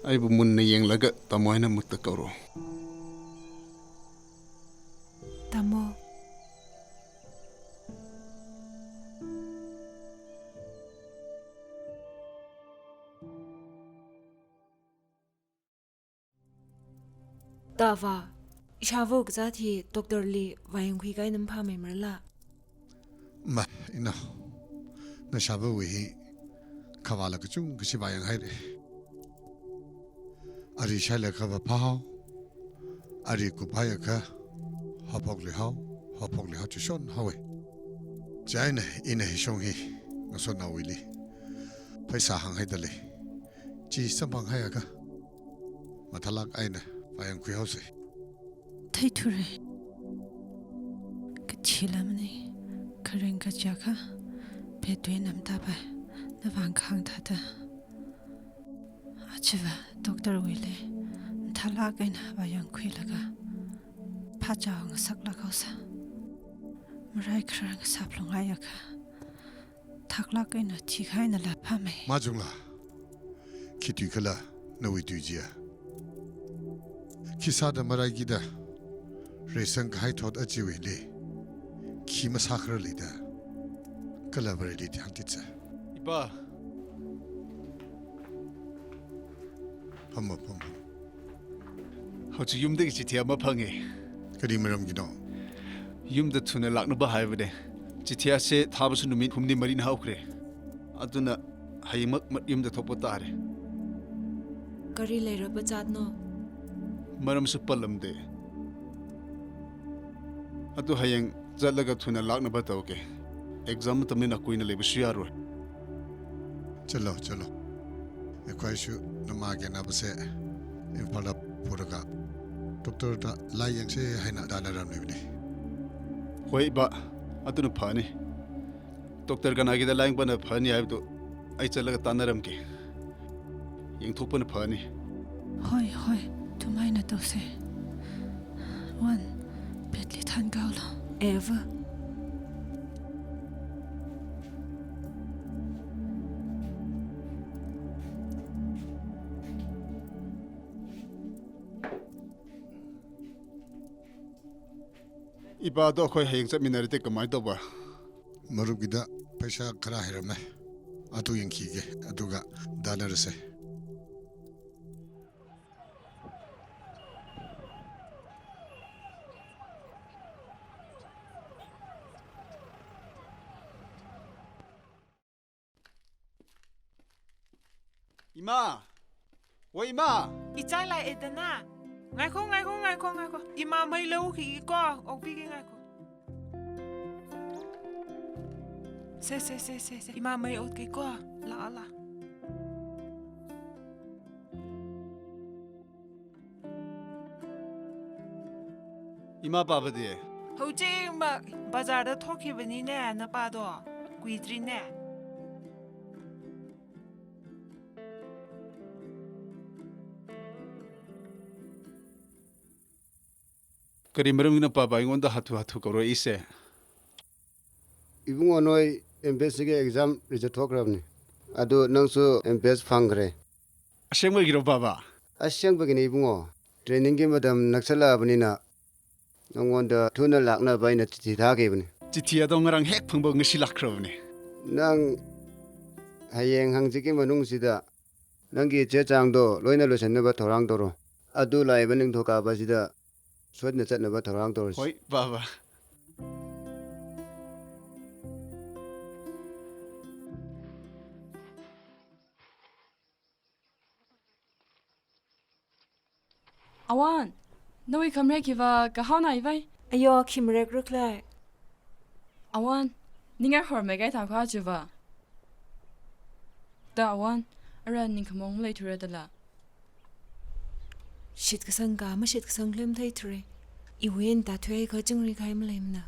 aibu munna yenglaga tamoina mutta kauro tamo Dava ishavok zathi Dr. Lee wayangkhui gai nam pha mai marla ma ina na shabu wi khawala ka chung ki bayang hai re ari shala ka ba phao ari ku phaya ka hapok le hao chu shon hawe jaina ina hi shong hi ngaso na wili paisa hang hai dale chi sambang hai ka mathalak aina bayang khu hause thai thure ka chilamni karen ka jaka pe twe nam ta ba na wang khang tha ta achiva doctor wile thala ka na ba yang khui laga pha cha ng sak la ka sa marai khrang sap long ay ka thakla ka na thi khai na la pha me 마중라 키티클라 너위 뒤지야 키사다 마라기다 레선 가이톳 아지웨리 키마사크르리다 칼라버리디 한티츠 이봐. 펌머 허지 юм데기 지티야 마팡에. 그리므럼기노 юм데 투네 락나바 하이브데. 지티야세 타부스 누미 훔니 머린 하우크레. 아두나 하이막 юм데 토포타레. Kari leiraba jatno. मरमसु पलमदे अतु हयंग जलगा थुना लाकना बताओके exam तमने कोइना लेबसु यारो चलो चलो एकाइशु नमागे नाबसे इम्फाला पुरगा doctor ता lying से हैना दानराम नेबने होय बा अतुन फानी डॉक्टर गनागी दा लायंग बना फानी आइबदो आई चलगा तानरम के young Thopan Fani hoi hoi tumai na to se one petli than gaula Ever. इबादो खोय हयंग चमिनारते कमाय तोबा मरुगिदा पैसा खरा हेरमे अतु यंखीगे अदुगा दानरसे 이마 오 이마 Ichai lai edana. Ngai ko. Ima mai lau ki ko okpi ki ngai ko. Se. Ima mai ot ki ko la. 이마 바바디 Hojing ba bazar da thoki bani ne na pa do. Kuidri ne. 그리므름이나 바바 이건다 하투 거로 이세 Ibungo noi MBS게 exam result thokrabni adu nangsu MBS phangre 아생물기로 바바 asyang bagini ibungo training ge madam naksala abnina nangwanda thuna lakna baina ti thage bni 지티야도 ng랑 핵 펑벙 ng시 라크로브네 nang hayeng hangjiki manungsida nanggi chechangdo loina losenba thorangdoro adu laibaning thoka basida swadna chatnaba thorangdoro 호이 바바 Awan, nawi kamre kiwa ka hau nai vai. Ayo kimrek ruklai. Awan, ninga hor me gai ta kwa juwa. Da awan, ara ning kamong lai tura dala. Shit kasang ga ma shit kasang lem thai tre. Iwen ta thwe ka jingri kai ma lem na.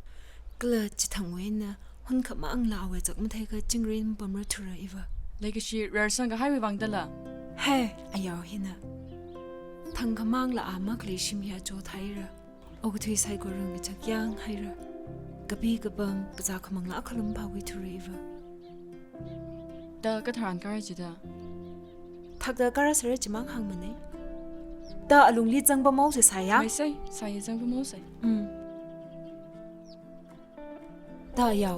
Kla chi thang wen na hun kha ma ang la we chak ma thai ka jingri pam ra thura iwa. Lai ka shi rar sang ka highway wang dala. Hey, ayo hina. Thang ka mang la ama kli shim ya jo thai ra. Og thui sai ko rung chak yang hai ra. Kapi ka bang ka za khamang la khalum pa wi thura iwa. Da ka tharan ka ji da. Thak da kara sare chimang hang ma nei. Da alung li chang ba mau se sai ya. Mai sai, sai zang bu mo sai. Da yaw.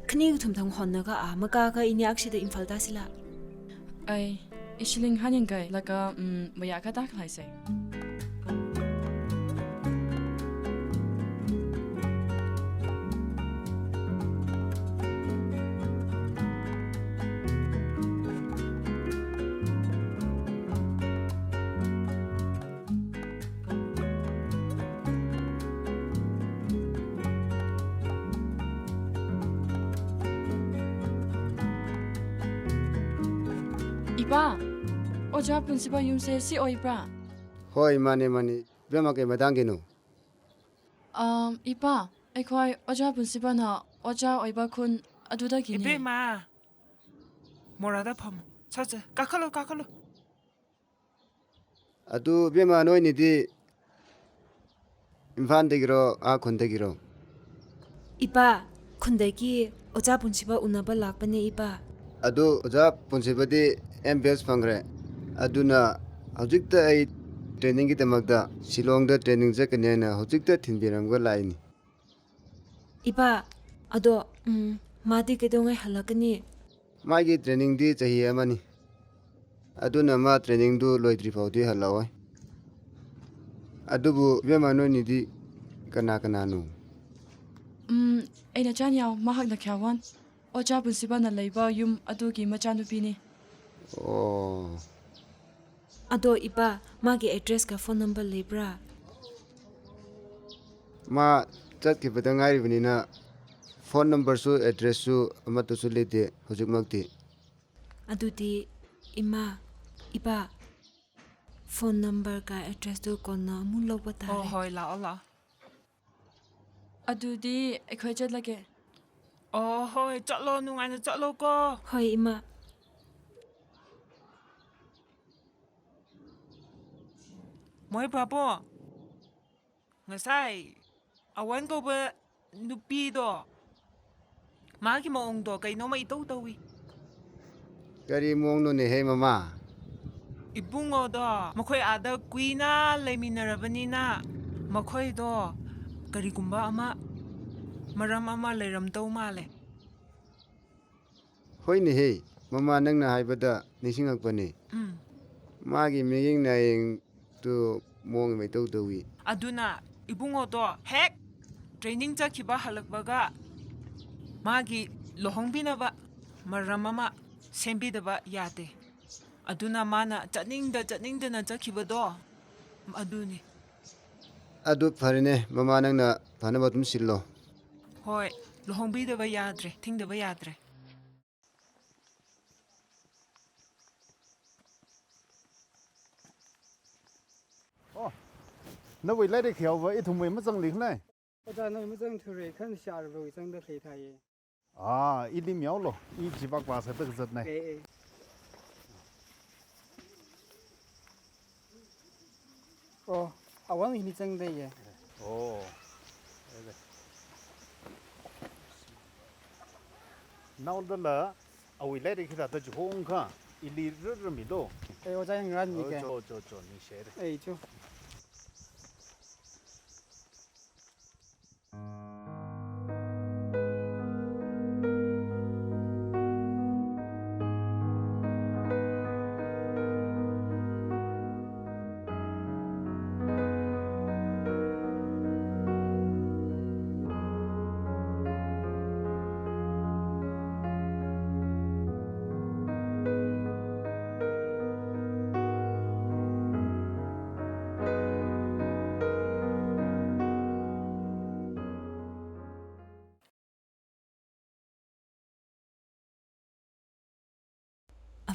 Khni thum thang hon na ka ama ka inyak shi da infal da sila. Ai, ishiling hanin gai la ka maya ka dak lai sai. Iba, oja principal yum se si oi bra. hoi mani bema ke madangenu Iba, ai khoi oja principal na oja oiba kun aduda gini. Ibe ma. Morada pham. Sacha kakalo kakalo. adu bema noi ni di imfan de giro a khon de giro Ipa khundagi oja punchiba unaba lakpane ipa. adu oja punsibadi MBS fangre aduna hojikta ai training gi tamakda Shillong da training jakane na hojikta thinbiram ga laini Ipa ado madi kedongai halakani. magi training di chahi amani aduna ma training du loidri faudi halawai adubu bema noi ni di kana nu Aina chan yaw mahak na kyawan. Oja punsiba na leiba yum adugi machanupi ni. oh Ado ipa magi address ka phone number lebra. ma chat ki badangai binina phone number su address su amatu su lede hojik makti Adudi ima ipa phone number ka address do konna mu lawba Oh tare. hoi la la. Adudi ekhoi chat lage. Oh hoi chalo nungai na chalo ko. Hoi ima. Moi papo. Ngasai. Awan ko ba nupi do. Magi maong do kay no mai tawi. kari mong no ne he mama Ibungo do. Makoy ada kuina leminarabanina. Makoy do. Karigumba ama. Maram ama leram taw male. hoi ne he mama nangna haibada nisingakpani magi miging na ing tu mong mai tau tawi Aduna ibungo do hek training chakiba halakbaga magi lohongbinaba maramama sembidaba yate aduna mana chatningdana chakibado aduni adu farine mama nangna phanaba tum sillo hoi lohongbidaba yadre thingdaba yadre na wei lai de khiao wa i thum mai ma chang ling nai oja noi ma jang thure khan shar bo jang da thei thai i li miao lo i ji bak ba sa tak zat nai e o awang ni jang dai ye oh now da la a wei lai de khida ta ji hong kha i li ru mi do e oja yang ran ni ke cho ni she de e chu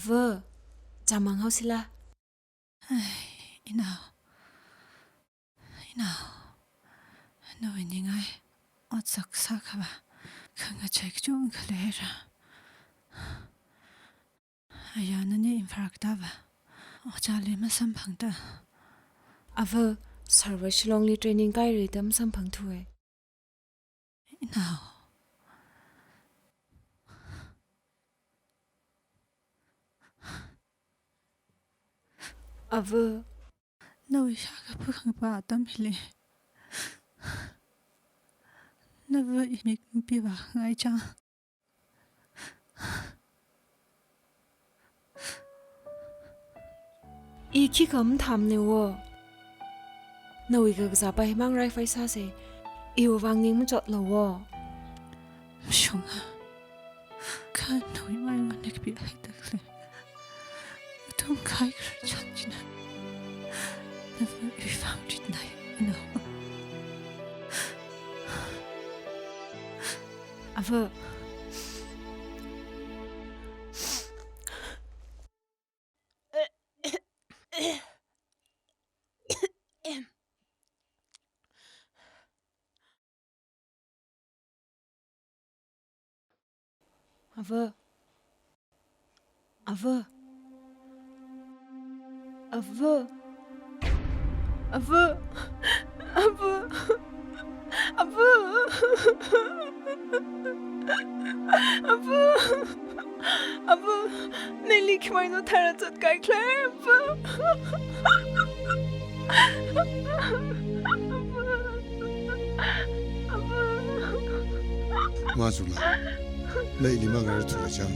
Ava jamang hausila. Ina no iningai otsak sakaba khanga chek chung khalera ayana ni infrakta ba ochale ma samphangta Ava server Shillongli training kai redam samphang thuwe. ina Ava no shaka phang pa tam hile never make me be ba ngai cha iki kam thamne wo. Nawi ga za pai mang rai fai sa se. Iwo wang ning mu chot lo wo. shunga kan no mai ma nek bi hai takle tum kai kr chachina never we found it nai no Ava Ava. Ava. Ava. Ava. Ava. Ava. Ava. Ava. Nelly kimay no taratot kay Claire. 마주라 레일리 망가를 들어장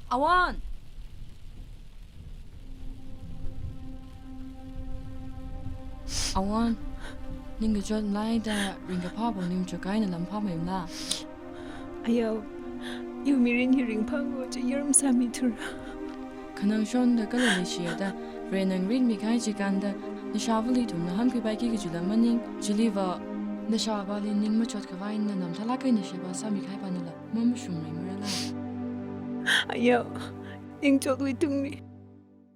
Awan! Awan, ninga jod lai da ringa pa bo nim jokai na lampa mai na. Ayaw. Yung mirin hiring pango ja yerum sami tura. Kanang shon da kala le shi da renang rin mi kai ji kan da na shavali tum na han pi bai ki jula maning jiliva na shavali ning ma chot ka vai na nam thala kai na sheba sami kai pa na la mam shum mai mara la. Ayaw. Yung chot wi tung mi.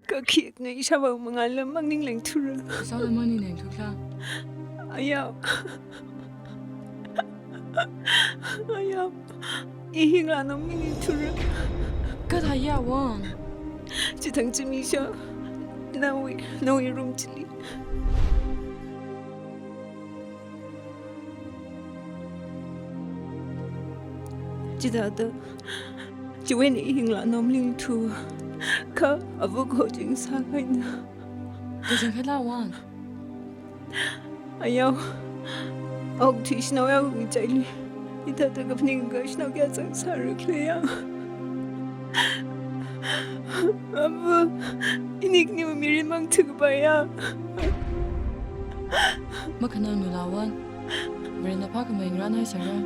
Ka khiek na ishabaw mga lamang ning lang tura. Sa la mani neng tu kla. Ayaw. Ayaw. Ihing la nong ning tura. Ka tha ya wan. Chitang chimi sha. Nawi room chili. Chidada. Chiwen ihing la nong ning tura. Ka avog ho jing sa kai na. Ka jeng khala wan. Ayaw. Og tish na yaw mi chayli. Itata kapning gash na kya sang saru kleya. Aba, inik ni mamirin mang tugabaya. Ma kanang nula wan. Rena pa ka mai ngran hai sara.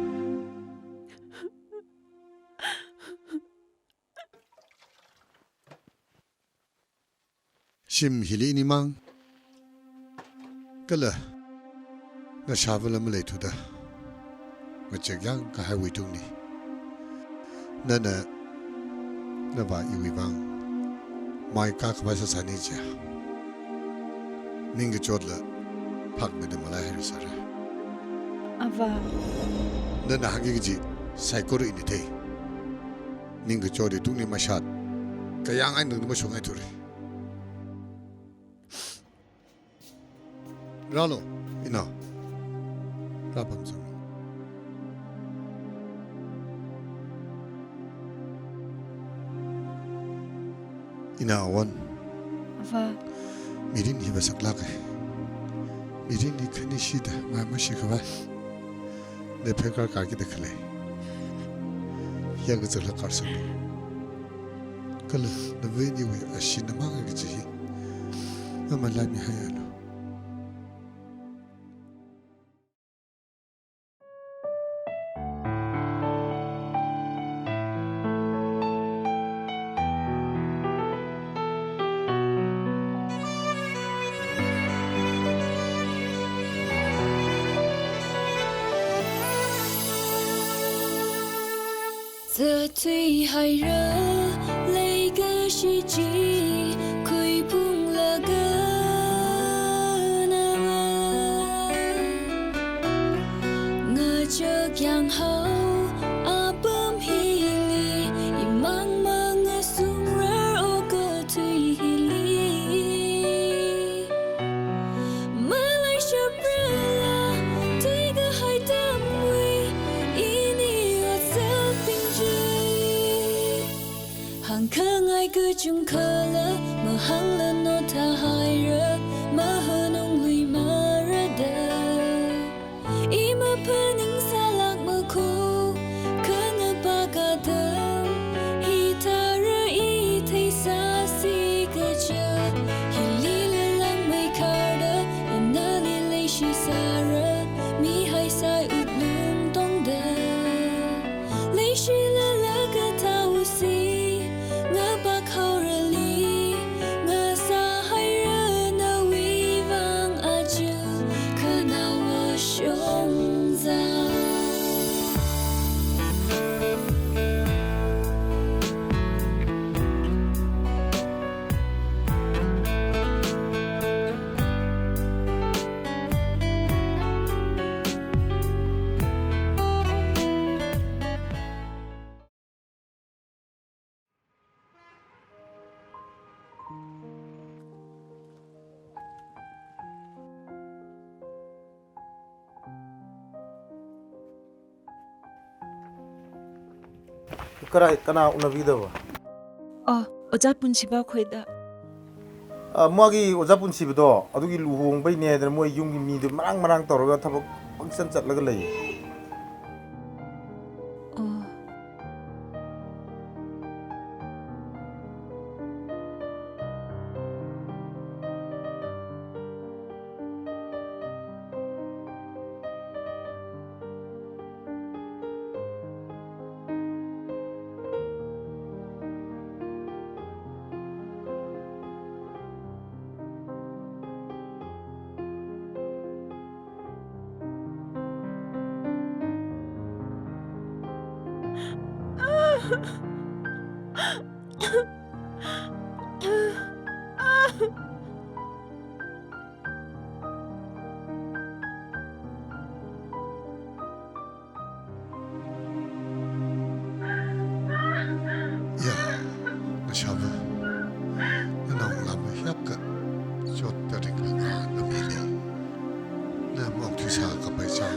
심 힐리니망 끌라 나 샤블라 물레투다 마적양 가 하위 둥니 나나 나바 이위방 마이 카크바사 사니자 닝게 조르 박메데 말라 헤르사라 Ava, 나나 한게지 사이코르 이니테 닝게 조르 둥니 마샷 가양 아이 능도 마숑 아이 투리 Ralo, ina. Rabam sang. Ina awan. Ava, Mirin hiba saklake. Mirin ni khani shida ma shikwa. Ne phekar ka ki dekhale. Yang zala karsang. Kala na veni we ashina ma ga ji. Mama la mi hayalo. giờ tuy hay rơ lấy cái gì chỉ khơi bung là gơ na ngờ chờ giang hậu à bơm hi li mang mang ngờ sung rơ ô cơ tuy hi li mơ lại chập rơ tuy cái hai tâm nguy ini ở giờ hàng khơ ai cứ chung khơ lỡ mà hàng lần nó tha hai rơ mà hơn ông lùi mà rơ đờ ý mà phơ những xa lạc mà khô khơ ngơ ba cả đơm hi ta rơ ý thấy xa xì cơ chờ hi li lơ lăng mây khá đơ yên nơ li lây xì xa rơ mi hai sai út lùm tông đờ lấy xì lơ lơ cơ thao xì ngơ ba khâu rơ li Karai kana unavidha wa. Oja punchiba khoida. Magi ojapun sibido adugi luhong bai ne da moi yungi mi de marang toroga thabak function chatlaga lei. Ya, nashabu. Nang labu hiapka. Jot tarik langa namili. Na mok tisa kapai sa.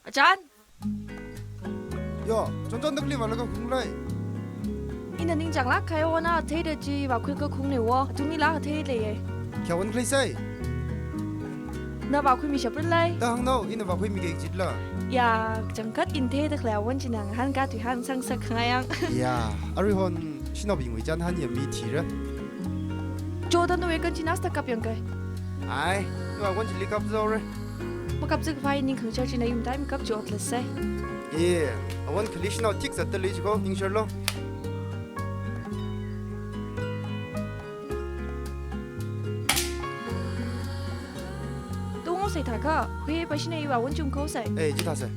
Ajan, Yo, chonchon dakli wala ka kunglai. ina ning jang la kai wana the de ji wa khui ka khung ne wo tu mi la the le ye. Kyawan klai sai. Na wa khui mi shap lai. Da hang no ina wa khoi mi ge jitla. Ya, jang kat in the de khla wan ji nang han ga tu han sang sak khayang. Ya, ari hon shinobi ngui jan han ye mi thi ra. Jordan no we kan ji nasta kap yang kai. Ai, yo wan ji likap zo re. Ma kap zik vai ning khang char ji na yum dai mi kap jot la sai. Ye, awan klishna tik zat le jko ning sherlo. Tu ngo sai tha ka, hui pa shi ne wa wan chung ko sai. Eh, ji ta sai.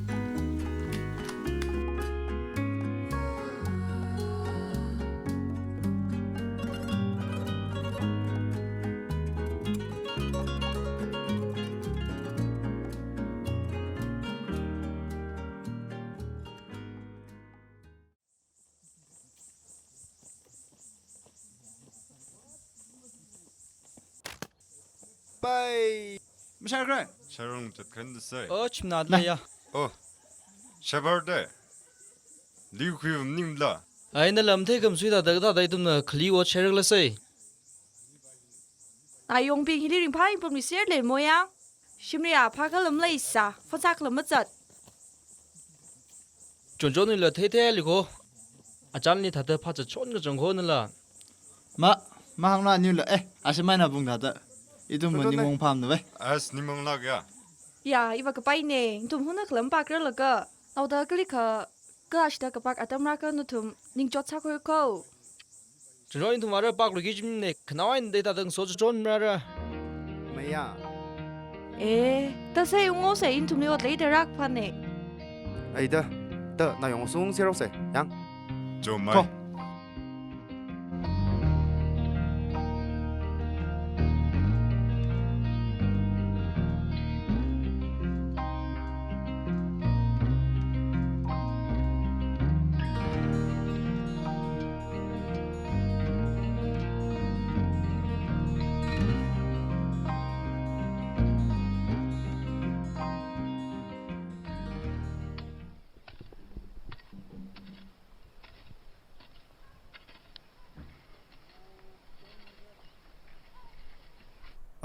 Bye. Mashakra. Sharon tat kan sai. Chimnadla ya. Oh. Shabarde. Liu khu nimla. Aina lamthe kam suida dagda dai tumna khli wo cheragla sai. Ai yong bi hi ring phai pom ni ser le mo yang. Shimri a pha ka lam lai sa, fa sak lam ma chat. Chonchon ni la the the li ko. Ajan ni thata pha cha chon ga jong ho na la. Ma hang na ni la asimai na bung da. Itu mun ni mong pham na ve. As nimong lag ya. Ya, iwa ka pai ne, tum huna khlam pa kra la ka. Au da kli ka ka ashta ka pak atam ra ka nu tum ning chot sa ko ko. Chonchon tu mara pak lu gi jim ne knawain de ta dang so chon ra ra. Maya. Ta sai ungo sai in tum ni wat le de rak phan ne. Ai da na yong sung sero sai. Yang. Jo mai.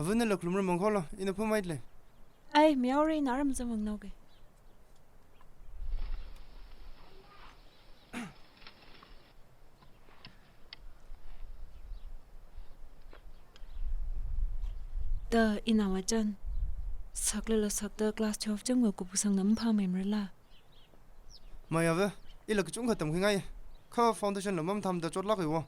Avuna la klumra monghola ina phumait le. Ai, miao re naram zamang no ge. Da ina wajan. sakla sakta class 12 jangwa ku pusang nam pha memrala maya ve ila ku chung khatam khingai kha foundation lamam tham da chot la kai wo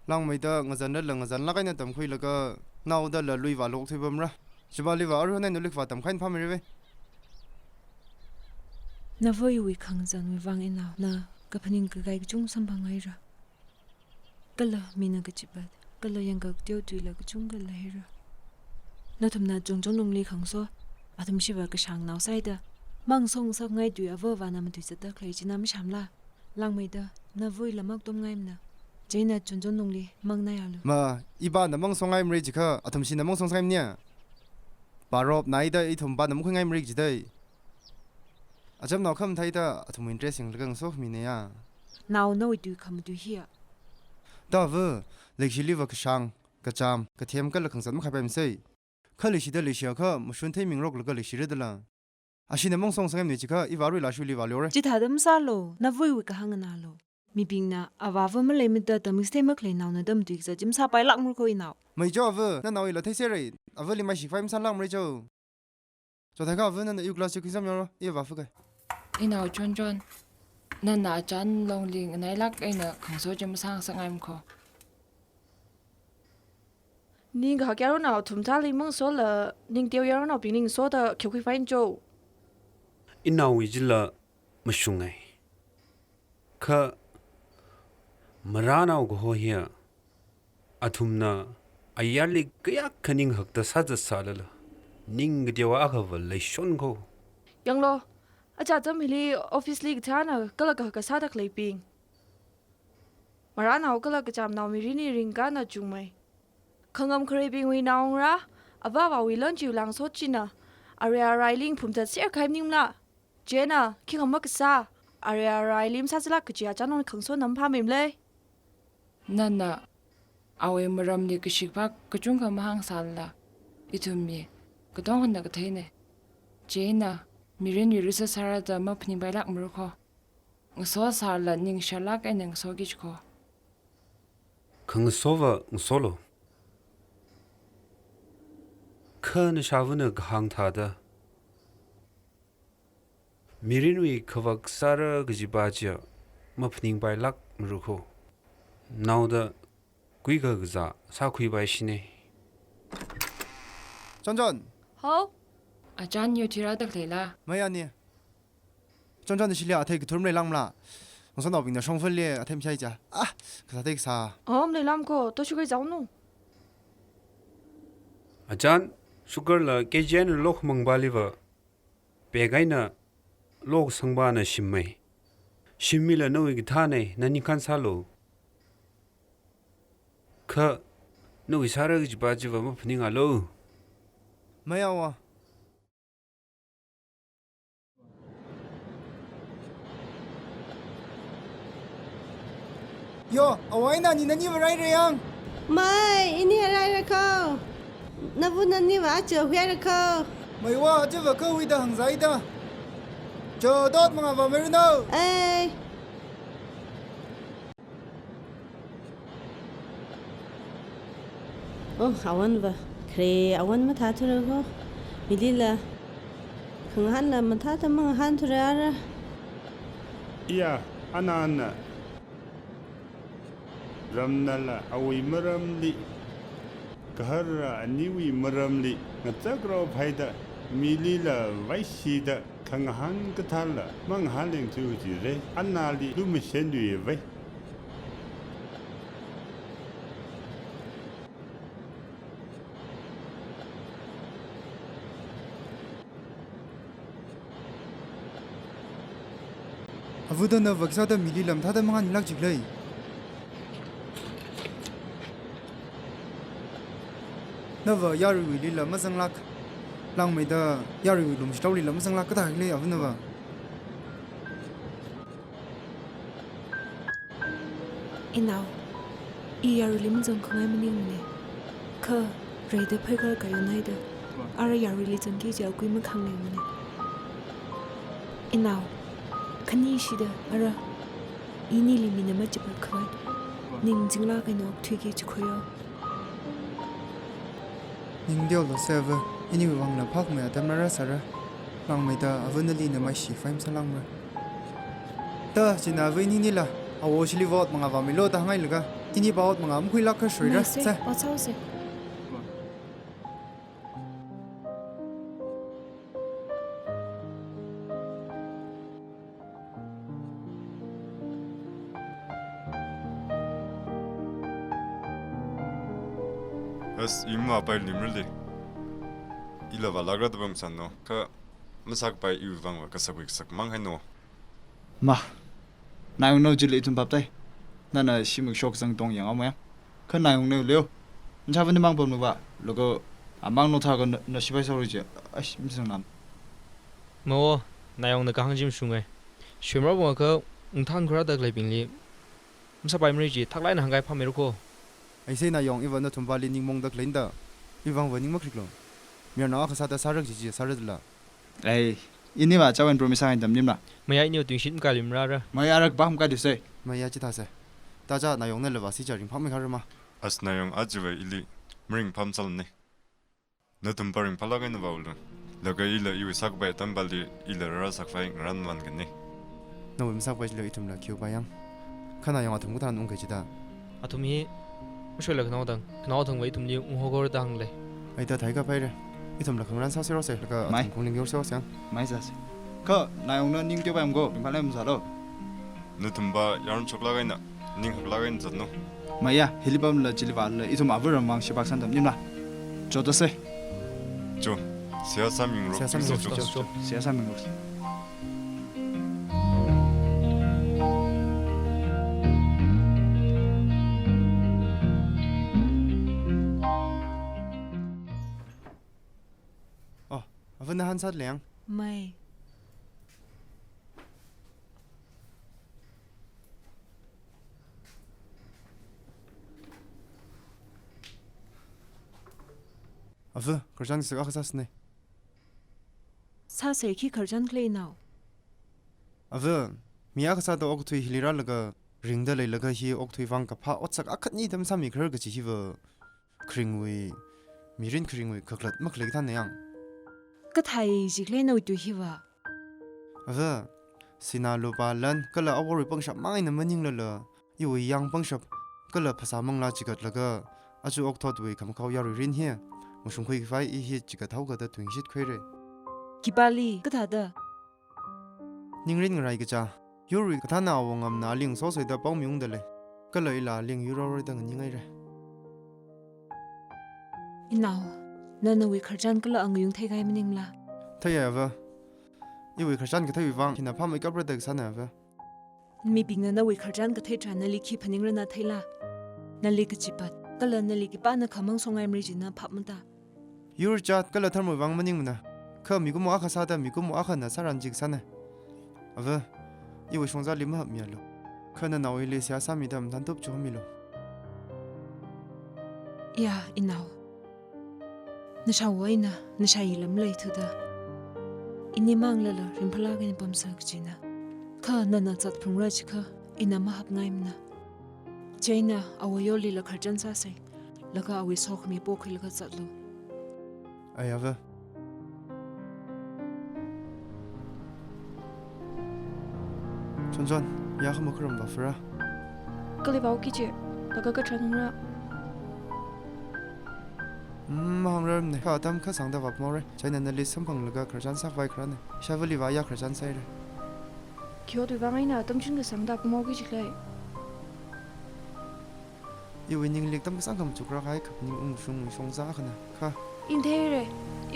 lang mai da ngazan la ngazan la kai na tam khui la ka naw da la lui wa lok thibam ra chibali wa ru na nulik fa tam khain pha mere ve na voi wi khang zan wi wang ina na ka phaning ka gai chung sam bangai ra kala mina ka chibat kala yang ka tyo tu la ka chung ka la hera na thum na jong jong nong li khang so atum shiwa ka shang naw sai da mang song sak ngai tu ava wa na ma tu sa ta khlai chi nam shamla lang mai da na voi lamak tom ngai na jeina jong jong nong li mang na ya lu ma iba na mang songai mri ji kha athum sin na mang song sai nya parop nai da i thum ba nam khungai mri ji dai acham naw kham thai da athum interesting lagang so mi ne ya now no tu kham tu here da ve lekhi li wa ka shang ka cham ka them ka lakhang san ma kha pem sei khali shi da le shi kha mu shun thai ming rok la ka le shi re da la ashi na mong song sang ne ji kha i wa ru la shu li wa lo re ji tha dam sa lo na voi wi ka hang na lo mi bing na awa va ma le mi da tam ste ma khle naw na dam tu za jim sa pai lak mu ko i naw mai jo ve na naw i la thai se re avali mai shi faim san lang mri jo cho thai ka ve na yu class ki sam yo e wa fu ka ina chon chon nan na chan long ling nai lak aina khang so jam sang sangai m kho你个假如闹同他里蒙说了，你丢样闹比你说的就会翻走。 ina wijila mashungai kha marana go hiya athumna ayali kya khaning hakta saja salala ning dewa agawal leishon go 样咯，阿家怎么哩 office 里个他呢？个了个啥的来宾，马上闹个了个家闹米里尼人干那种没，看俺们可以宾为闹啦，阿爸爸为了就浪说起呢，阿瑞阿来领碰着些开明啦。 Jenna, khi không mất cái sao, ai lim sao là cái gì cho nó không số nắm pha mềm lên. Nana, awe maram ni kishikpa kachung ka mahang sala. Itumi, kadong na katene. Jenna, mirin yurisa sara da mapni bailak murko. Ngaso sala ning shalak ay nang sogich ko. khang sova solo khan shavuna ghang tha da mirinwi khawak sara gjibaja mapning bai lak mruko nauda kuiga gza sa khui bai shine 전전 Ho? Ajan yu tira da lela. maya ni 전전 de shilia thai ki thurmle langmla ngson no bing na shong phele athem chai cha ah ka thai sa Hôm nay làm cô, tôi chưa có giấu nụ. ajan sugar la kejen lok mangbali wa pegaina lok sangba na shimmai shimmila no ig thane nani khan salo kha no isara gi baji wa mapning alo maya wa yo awai na ni nani wa rai re yang mai ini rai ra ko na bu na ni wa chờ huya ra ko mai wa je wa ko wi da hang zai da chờ dot mga va mer no ê awan va kre awan ma tha thura ko milila khang han la ma tha ta ma han thura ra iya anana ramnala awi maramli kahara aniwi maramli ngachakro phaida milila vaishida khanghan kathala manghaleng chu ji re anali lumishen yu ve avuda na vaksa da mili lam tha da mangan lak jiglai na va yaru wi li lam sang lak lang mai da yaru wi lum story lam sang lak ka da le avna va inaw yaru lim jong khangai mani ne kha re de phai ka ka yonai da ara yaru li jong ki ja kui ma khang ne mane inaw khani shi da ara ini li mi ne ma chi pa khwai ning jingla ka no thwi ki chi khoyo ning dio lo server ini wang na phak me atam ra sara lang mai da avunali na mai shi faim salang ma ta china ve ni la awo shli vot manga va milo ta ngai laga ini baut manga am khui lak kha shoi ra sa o chau se As imma pai limrli. Ila valagra da bang sanno. Ka masak pai yu wang wa kasabik sak mang hai no. Ma, nayong no jili itum paptay. Nana simuk shok sang dong yang amaya. Ka nayong no leo. Nchavan ni mang bom no ba. Logo amang no thaga na sibay sa roje. Ash misang nam. Mo nayong nakahang sungai. Shimra mo ka ungthang khra dak leibing li. Msa pai mri ji thaklai na hangai phamero ko. ai sei na yong iwan na thumbali ning mong dak leinda iwang waning makriklo mir na khasa ta sarak ji sarat la Ay, ini ba chawan promisa hain damnim na. Maya ini uting shin ka limra ra. Maya arak baham ka dise. maya chi ta se ta ja na yong na lewa si jaring pham khar ma As na yung ajwa ili mring pam sal ne. Na tum paring palaga na baul. Laga ila iwi sak bai tambali ila ra sak fai ran man gan ne. na wim sak bai le itum la kyu bayang khana yong athum gutan ung ke chi da Atumi Mshwela knao thang wei tumli ungogor dang le. ai ta thai ka pai re itum la khangran sa se ro se ka Mai. khong ning yor se sang Mai sa se. Ka nayong na ning tyo bayam go. Ringpalam sa ro. Na tum ba yaron choklaga na. Ning haklaga na zatno. Maya hilibam la jilwa la itum avur mang shibak san damnim na. Jodo se. Jo. Sia saming ro. Sia saming ro. avun na han sat leng mai avu kurjang se ka khasas ne sa se ki kharjan klei naw avu miya khasa da ok thui hilira laga ringda le laga hi ok thui wang ka pha otsak akhat ni dam sami khar ga chi hi wa kringwi mirin kringwi khaklat mak le than yang ka thai ji klei naw tu hi wa avu sina lo ba lan kala awori pang shap mai na maning la la yu yang pang shap kala phasa mang la chigat laga achu ok thot wi kham khaw yar rin hi musum khoi fai i hi chigat thau ga da twing shit khoi re kipali ka tha da ningrin ngai ga cha yuri ka thana awangam na ling so soi da pau myung da le kala ila ling yuro ro da ngi ngai re inaw nana wi kharjan kala angayung thai gai mining la thaya va yu khashan ka thawi wang hina pham ikap ra da sana va mi bing na wi kharjan ka thai tran li khi phaning rana thaila na li ka chipat kala na li ki pa na khamang songai mri jina phapmata yur chat kala tharmo wang maning na kha mi gu mo akha sa da mi gu mo akha na saran jik sana ava yu shongza lim ha mi alo khana na wi le sia sa mi dam dan top chu mi lo ya inaw na sha waina na sha yilam lei thu da ini mang la la rimphala ga ni pam sa china kha na na chat phung ra chi kha ina ma hap ngai mna chaina awayoli la kharjan sa sai laka awi sok mi po khil ga chatlu ai ava chonjon ya kham khram ba fra kali bau ki che laga ka thang ra maham ram ne kha tam kha sang da wap more chaina na li sam phang laga kharjan sa vai khran ne shavali wa ya kharjan sai re kyo du wangai na tam chin ga sang da mo ki chiklai yu winning lik tam sang kam chukra khai khap ni sung song za khana kha in the re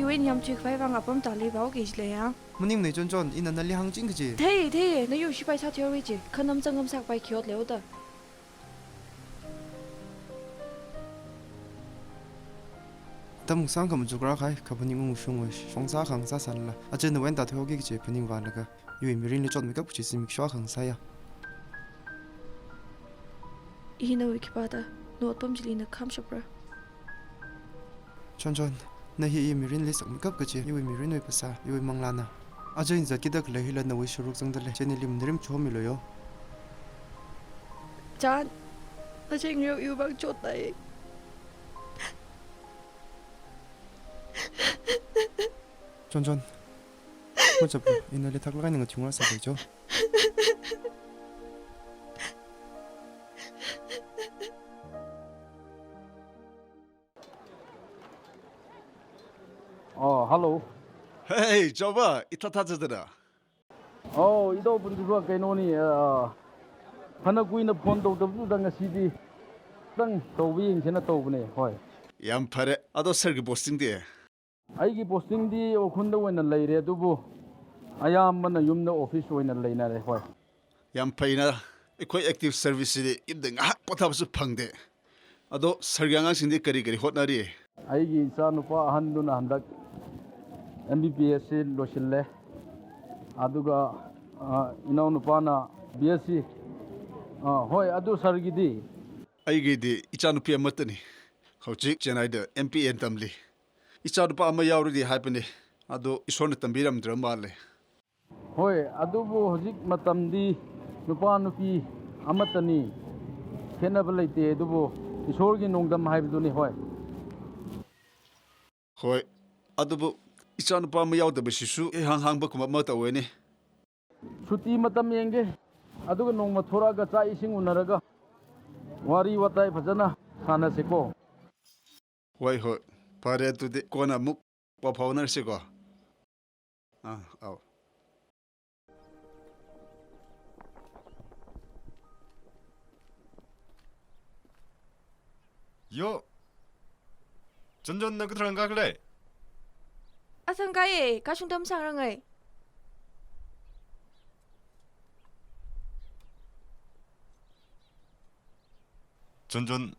yu in yam chik vai wang apam ta li bau ki chle ya muning nei chon in na li hang ching ji thei na yu shi pai sa thyo wi ji khanam changam sak pai khyot leo da tam sang kam chukra khai khap ni sung song za khang sa san la a chen wen ta thyo gi ji phuning wa la ga yu mirin li chon mi kap chi sim shwa khang sa ya i na wi ki pa da not pam jili na kham shapra chon na hi mirin li sak mi kap ga ji yu mirin wi pasa yu manglana a chen za ki dak le hi la na wi shuruk sang da le chen lim nrim chho mi lo yo chan a cheng reu yu bang chot dai 전전 먼저 이날에 탁라가 있는 거 중요할 수 있죠. Hello. Hey, Jova, itatatada. Ido bunduwa kainoni hana kuina phone to tabdu dang sidi dang tawing chena tawbne hoi. Yam pare ado sergi posting de. Aigi posting di okhunda wena leire adubu ayam mana yumna office wena leina re hoi. Yam paina ekoi active service de ibdeng ah potabsu phangde. Ado sergyang sindi kari kari hotnari. Aigi isa nupa ahanduna handak MBBS losille aduga inau nupana BSc hoi adu sargidi aigidi ichanupi amatani hojik chennai da MPN tamli ichanupa ama yauridi haipani adu isona tambiram dramale hoi adubu hojik matamdi nupa nupi amatani khenaba leite adubu isorgi nongdam haibduni hoi hoi adubu ichanupa ama yaudabasisu hang bakuma mata wene Suti matam yenge aduga nongma thoraga cha ising unaraga wari watai phajana sana seko hoi hoi pare tu de kona muk pa phaunar seko au 요 전전 나 그들은 가글래 아상가에 가중덤 상랑의 전전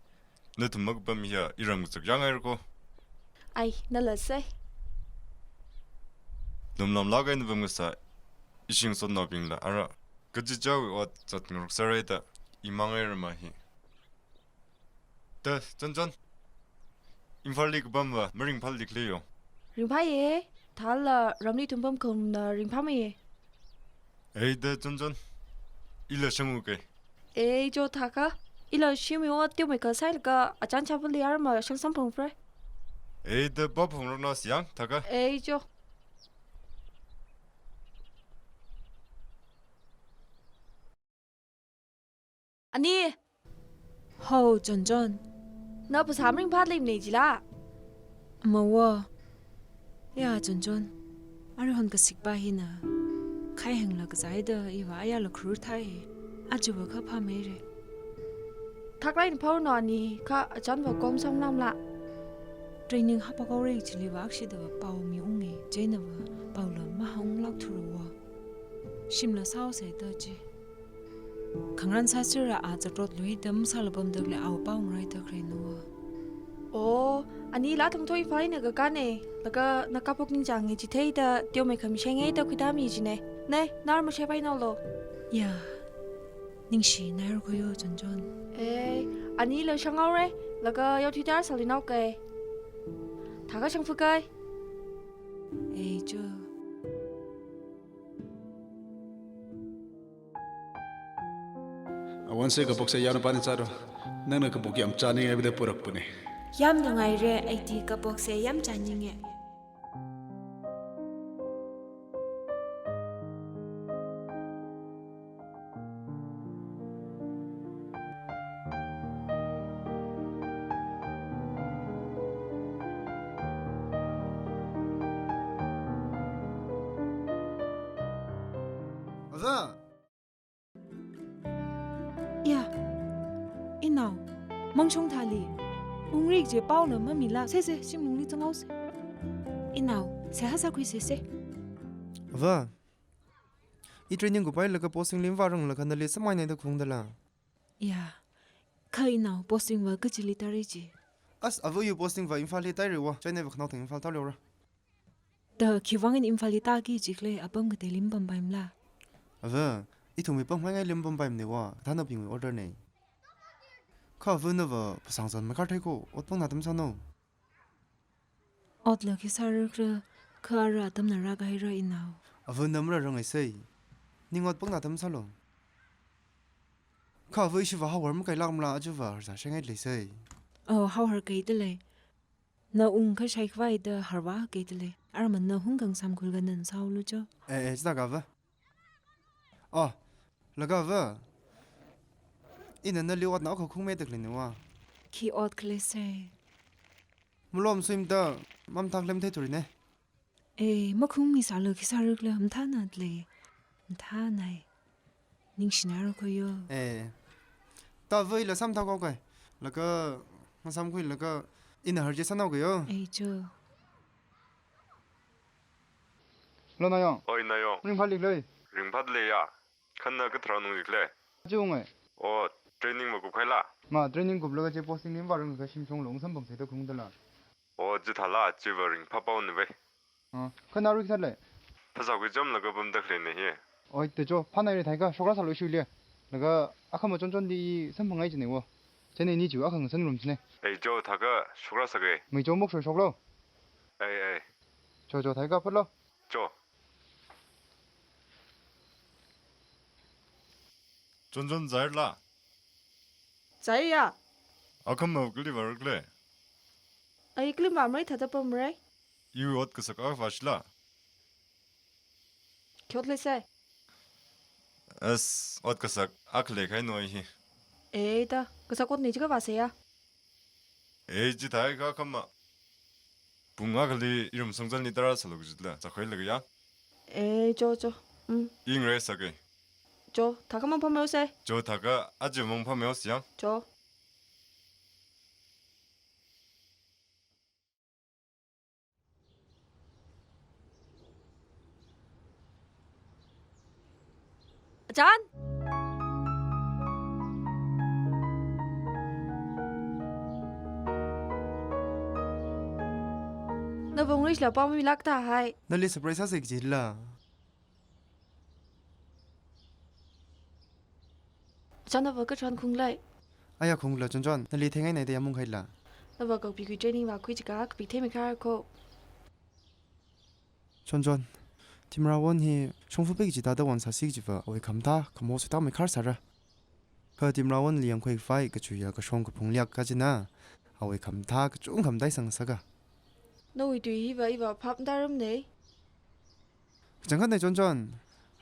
내 돈먹 밤이야 이런 것들 양알고 아이 날랐어 넘넘 나가 있는 범거사 이싱 쏜 너빙라 알아 그지 저기 와 저튼 록서레다 이망을 마히 더 전전 인팔릭 밤와 머링 팔릭 레요 링파예 달라 람리 tumбам 컴나 링파메 에이더 전전 일러 성우게 에이 저 타카 일러 쉬미와 띄우메가 사일가 아짠 차블리 아르마 상상펑 프레 에이더 버펑로나스 양 타가 에이 저 아니 Ho John 나 부사므링 파드림 네지라 mawa ya John ari hon ka sikpa hina khai hengla ka zaida iwa ya la khru thai ajuba kha pha mere 탁라인 파우너 아니 카 아짠 바 꼼상 남라 training ha pa ko re chili wak shi da paw mi unge jaina wa pawla ma hong lak thuru wa shimla saw se da ji khangran sa sira a chatrot lui dam salbam dak le aw paw ngai ta kre no 오 아니 라통 토이 파이네 그 까네 나가 나카폭 닌장이 지테이다 띄오메 감셴에이다 그다음이지네 네 나를 뭐 셰바이 나올로 야 닝시 나를 고요 전전 에이 아니 러 샹아오레 나가 여티다 살리 나오게 다가 샹푸가이 에이 저 awanse ka boksa yana pani charo nana ka boki am chani ngai bide purak pune yam nangai re IT ka box se yam chaninge 아자 ya inau mongchong thali ungrik je paula mamila se se simlungli changau se inau se hasa khui se se ava 이 트레이닝 고 파일러가 포스팅 림바랑 라칸달리 스마이네다 쿵달라 ya khai inau posting wa kachili tariji as avo you posting va infali tairewa chaine va khnaw thing infal tawlora da khiwangin imfalita ki jikle apam ga telim bam baimla ava 이 통미 뻥 황에 림범 바임네와 단어 빙 오더네 카브너버 부상선 마카테고 어떤 나듬 사노 otla ki sarra khara tamna ra gai ra inau 아브 넘라 렁이 세이 닝엇 뻥 나듬 살로 카브 이시 바 하월 뭐 가이랑라 아주바 자 생애 리세이 oh how har kai de le na ung kha shai khwai da harwa kai de le araman na hunggang samkulgan nan saulu jo. Sida ga va. Oh, laga va. Ina na liwat na ko khung me tak le wa. Ki ot klese. Mulom swim da mam thak lem the turi ne. Makhung mi salu ki saruk le ham tha na le. Tha nai. Ning shinaro ko yo. Ta voi la sam thak ko kai. Laga ma sam kui laga ina harje sanau ko yo. Jo. Lo na yo. Oi na yo. Ring phalik le. Ring phat le ya. Khan na ka thra nu le. Chung ai. O training ma ku khai la. Ma training ko bloga je posting nim warung ka sim chong long sam bam se da khung da la. O ji thala ji wa ring pha paw ne ve. Khan na ru thar le. Pha sa ku jom la ka bam da khle ne he. Oi te jo phanai re thai ka shokra sa lo shu le. Laga akham chon chon di sam bang ai ji ne wo. Chene ni ju akhang san rum chne. Jo tha ka shukra sa ge. Mi jo mok shok lo. Jo thai ka phat lo. Jo. 전전 잘라. Zaya. 아컴 먹을리 버글래. Ai klim ba mai thada pam rai. 유 옷그서 까 파실라. Kyotle sai. 에스 옷그서 아클레 가이 노이. Da, kasakot ni jiga basaya. 에지 다이가 컴마. 붕아글리 이름 성전이 따라서 로그질라. 자 거일레야. Jo. 잉레서게. Jo, 다가만 pam sai. 저 다가 아주 멍파메오스야. Jo. John. Nó vùng rich là bao nhiêu lắc ta hay? Na li surprise sa ki la. John nó vừa cái John khung lại. Aya khung la chon chon na li thengai nai de amung khai la. Nó vừa cầu bị training và quy cả bị thêm cái cô. Chon chon. Timra won hi chongfu pe ji da da wan sa si ji va oi kam ta kamo su ta me khar sa ra. Ka timra won liang khoi fai ka chu ya ka shong ka phung liak ka ji na. Oi kam ta ka chung kam dai sang sa ga. Nó uy tùy hi vậy và pháp đa râm đấy. Chẳng hạn này chon chon.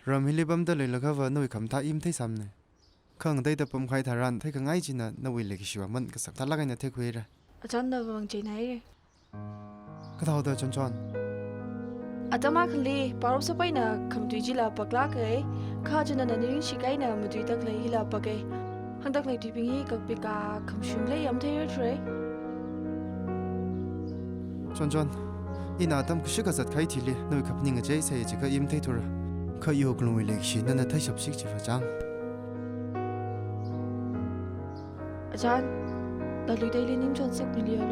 Ram hi li bam da le la ka va noi kam ta im thai sam ne. Khang dai da pam khai tharan thai ka ngai ji na na wi le ki shiwa man ka sak ta la ga na the khoi ra. John nó vâng chị này. Ka thau da chon chon. Atama khali parop sa pai na kham tui ji la pakla ke kha jana na ning shikai na mu tui tak lai la pake hang tak lai tui ping hi kak pika kham shum lai am thai re Chon chon. Ina tam ku shika zat khai thi le noi khap ning je sai ji ka im thai thura. Kha yo glum wi le shi na na thai shap sik chi fa chang. John da lui dai le nim chon sak mi lo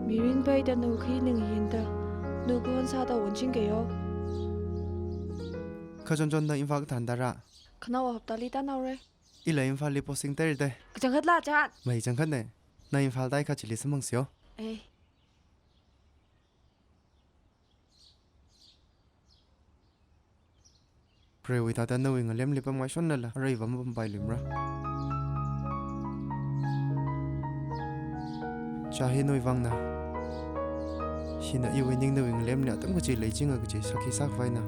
mirin bai da no khi ning hin da no kon sa da won ching ke yo Kha chon chon na im fa ka than da ra. khana wa hap ta li ta naw re I la im fa li posting ter de. chang khat la John Mai chang khat ne. Na im fa dai kha chi li samang sio. Pre wi ta da no wi ngalem li pam ngai shon na la. Rai vam pam bai lim ra. Cha hi noi wang na. Hina i wi ning no wi ngalem na tam ko chi lei ching ga chi sakhi sak vai na.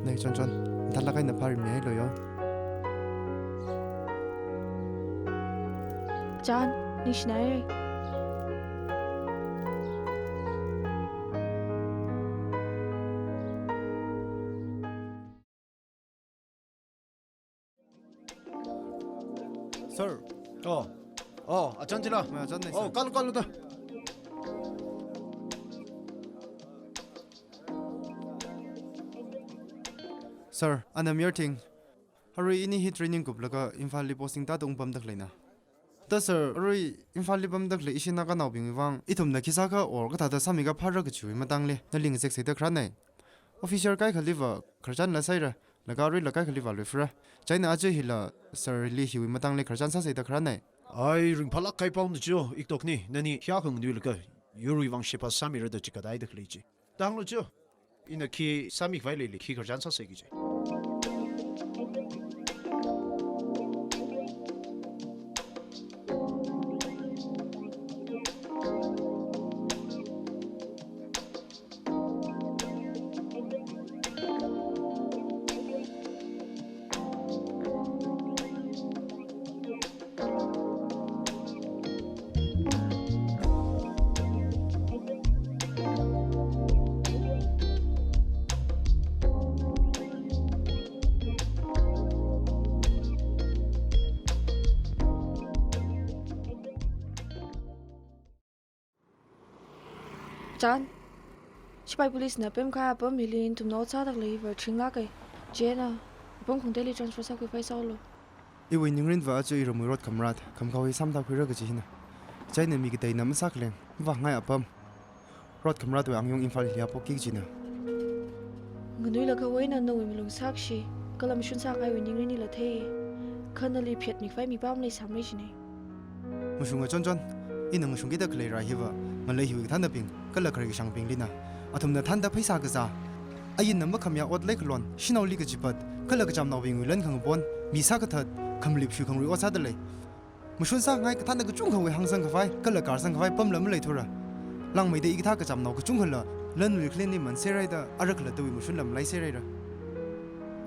Nei chon chon. Ta la kai na phari mi ai lo yo. John ni shnai Sir. 아짠지라. 아짠네. 깔루깔루다. Sir, anam yerting. Hurry ini hit training group laga infal li posting ta tung pam dak leina. Ta sir, hurry infal li pam dak le isina ka naw bing wang itum na kisa ka or ka ta sami ka phar ga chui matang le na ling sek se da khran nei. Official kai khaliwa kharjan la saira laga ri laga khaliwa le fra. China aje hila sir li hiwi matang le kharjan sa se da khran nei. Ai ring phalak kai pawn jo iktok ni nani hya khang du lka yuri wang shepa samira da chika dai da khleji. Dang lo jo. Ina ki sami vai le ki kharjan sa se gi je. Chan. Sipai police na pem kaya pem hilin tum no cha dak lei ver thing la kai. Jena. Pem khong daily transfer sa ko pai solo. I win ning rin va chu i ro mu rot kamrat kam khawi sam ta khira ga chi hina. Chai na mi ki dai nam sak leng. Va ngai apam. Rot kamrat wa angyong infal hlia po ki china. Ngunui la ka wei na no mi lung sak shi. Kalam shun sa kai win ning rin ni la the. Khanali phet mi fai mi bam lei sam lei chine. Mushunga chon inang shungi da klei ra hiwa ngalai hiwi thanda ping kala khari gi shangping lina athumna thanda phaisa ga za ayin nam khamya ot lek lon shinauli ga jipat kala ga jamna wing wilan khang bon misa ka that khamlip shu khangri osa da lei mushun sa ngai ka thanda ga chung khawi hangsang ka fai kala kar sang ka fai pam lam lei thura lang mai de ig tha ka jamna ga chung khala lan wi klen ni man serai da arak la tawi mushun lam lai serai ra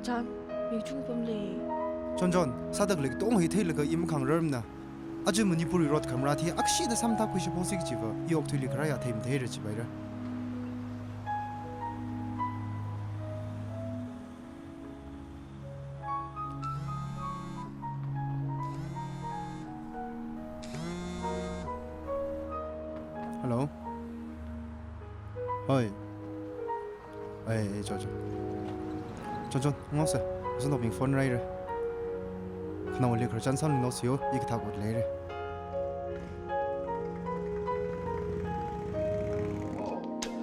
Chan, mi chung pam lei. chon sadak lek tong hi thei la ga im khang ram na 아주 머니푸리 로드 카메라티 악시다 삼타 95씩 집어 이옥 틀리 그라야 테임 대를 집어라 Hello 어이 에이 저전 응었어 무슨 너빙 폰 라이더 나 원래 그런 사람 넣었어요. 이게 다 못래래.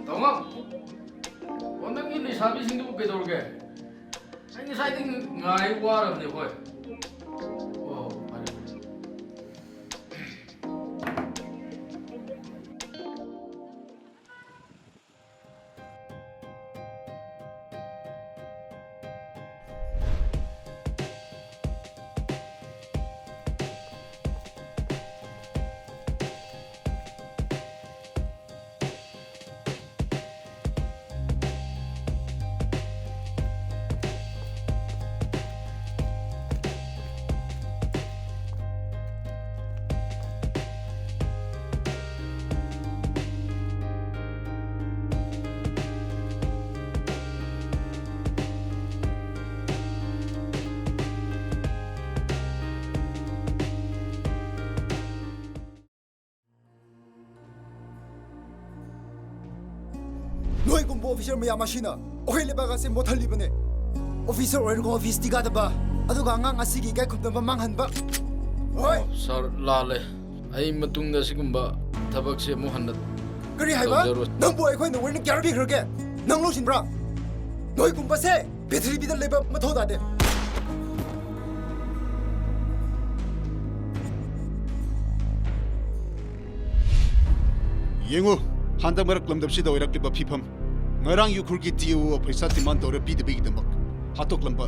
동아. 원당 이 사비 생도 못 깨돌게. 아니 사이딩 나이 와라네 거야. 너희 공부 오피셜 뭐야 마시나 오해레 바가세 못할리버네 오피셜 오르고 오피스 디가다바 아두가 앙앙 아시기 가이쿰다 망한바 어이 서 라레 아이 마뚱다 시금바 타박세 모한다 그리 하이바 넌 뭐에 거기 너왜 갸르비 그러게 넌 로신브라 너희 공부세 배터리 비들 레버 마토다데 Yengu handa marak lam dabsi da oirak liba pipam ngarang yukur ki tiyo paisa timan dora bida bigi damak hatok lamba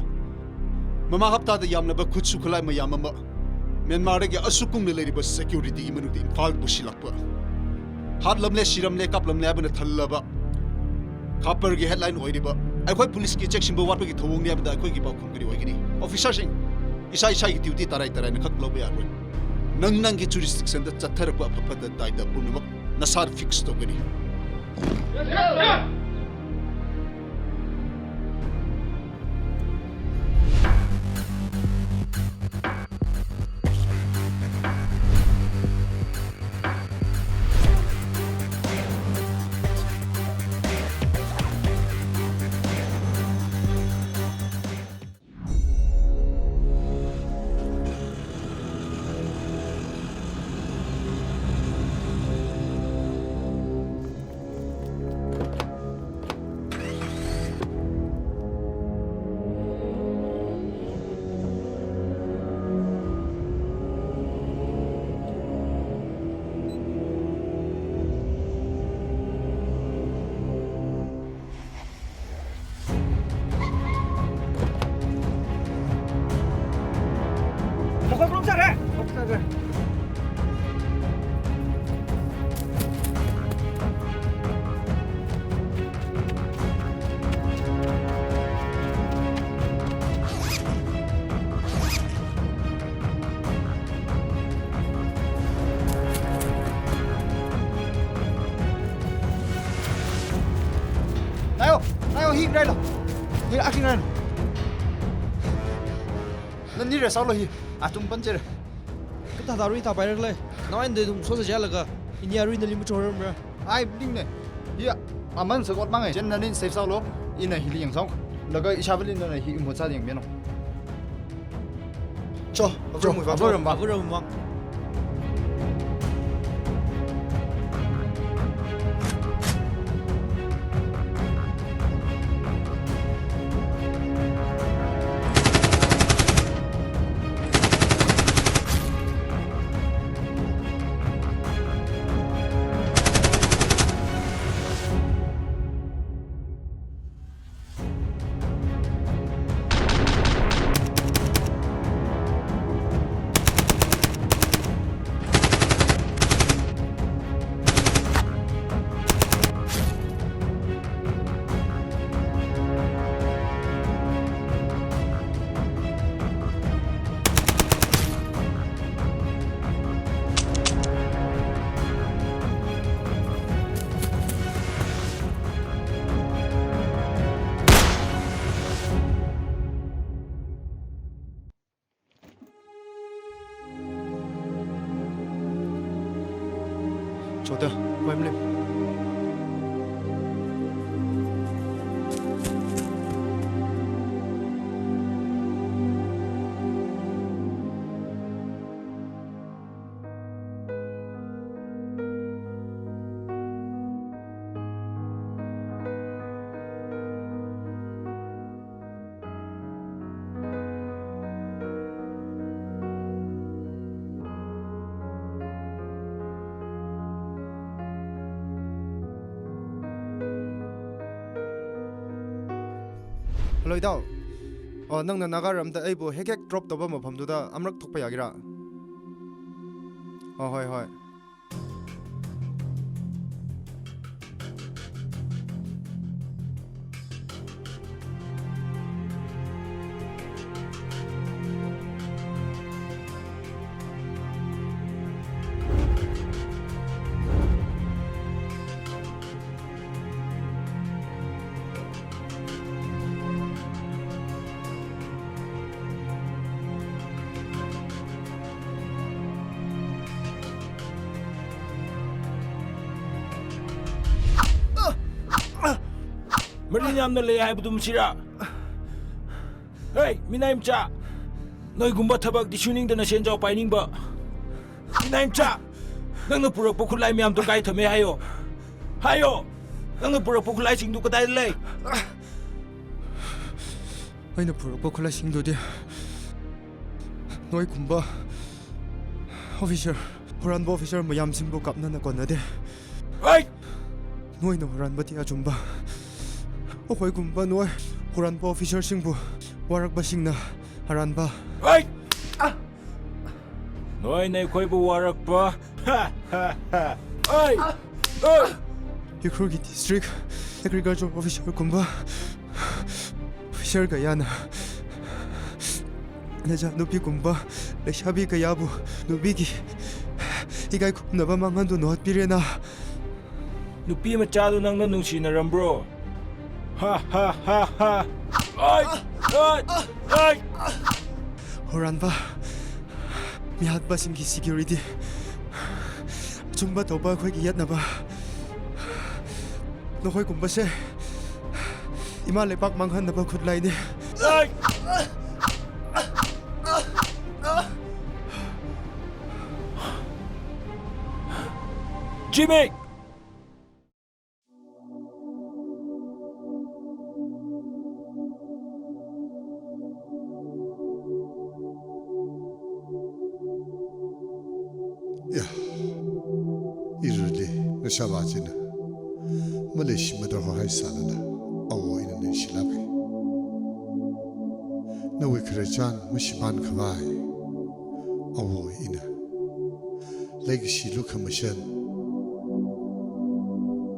mama hapta da yamna ba kutsu kulai ma yamama Myanmar ge asukung le riba security manu de infal bushilakpa hat lamle shiram le kap lamle abna thallaba khapar ge headline oiriba akhoi police ki check simba watpa gi thawong ne abda akhoi gi ba khum gari oigini officer sing isai isai gi duty tarai tarai na khak lobe aroi nang gi jurisdiction da chathar pa pa da dai da punumak nasar fix to gani 나요 히 그래라 히 아킹은 난 니를 싸울러 히 아좀 번째를 Kita taruh ita bayar le. Nawan de tum sosa jala ka. Ini aru ini limu chorum bra. 아이 링네 Hi aman sakot mangai chen nanin safe sao lo ina hili yang song laga ishabalin na hi mo sa ding meno. Cho, avro. Chỗ tớ, quay em lên. Hello Idao. Nangna nagaramda aibu hekek drop toba mafamduda amrak thokpa yagira. Hoi. Mari yamna le hai budum sira. Hey, minaim cha. Noi gumba thabak di shuning da na sen jaw paining ba. Minaim cha. Nang na purak pokhulai myam to kai thame hayo. Hayo. Nang na purak pokhulai sing du kadai le. Aina purak pokhulai sing du de. Noi gumba officer, huran officer mayam sing bu kapna na kon na de. Hey. Noi no huran bati ajumba. Okoy gumba noi huran pa officer singbu warak basing na haran ba. Hey! Noi nay koy bu warak pa. Hey! Ikrugi district agriculture officer gumba officer gayana. Naja nupi gumba leshabi gayabu nubigi igay kumna ba mangan not pirena. Nupi machado nang nanungsi na rambro. Ha! Ay! Horan ba? Mihat ba singi security? Chumba to ba khoi giyat na ba? No khoi kumba se. Ima lepak manghan na ba khutlai ni? Ay! Jimmy! Shabajina Malish Madaho Salana, oh, in an Shilabi. No Wikarajan, Mushiban Kawai, oh, in a Lake Shiluka Mission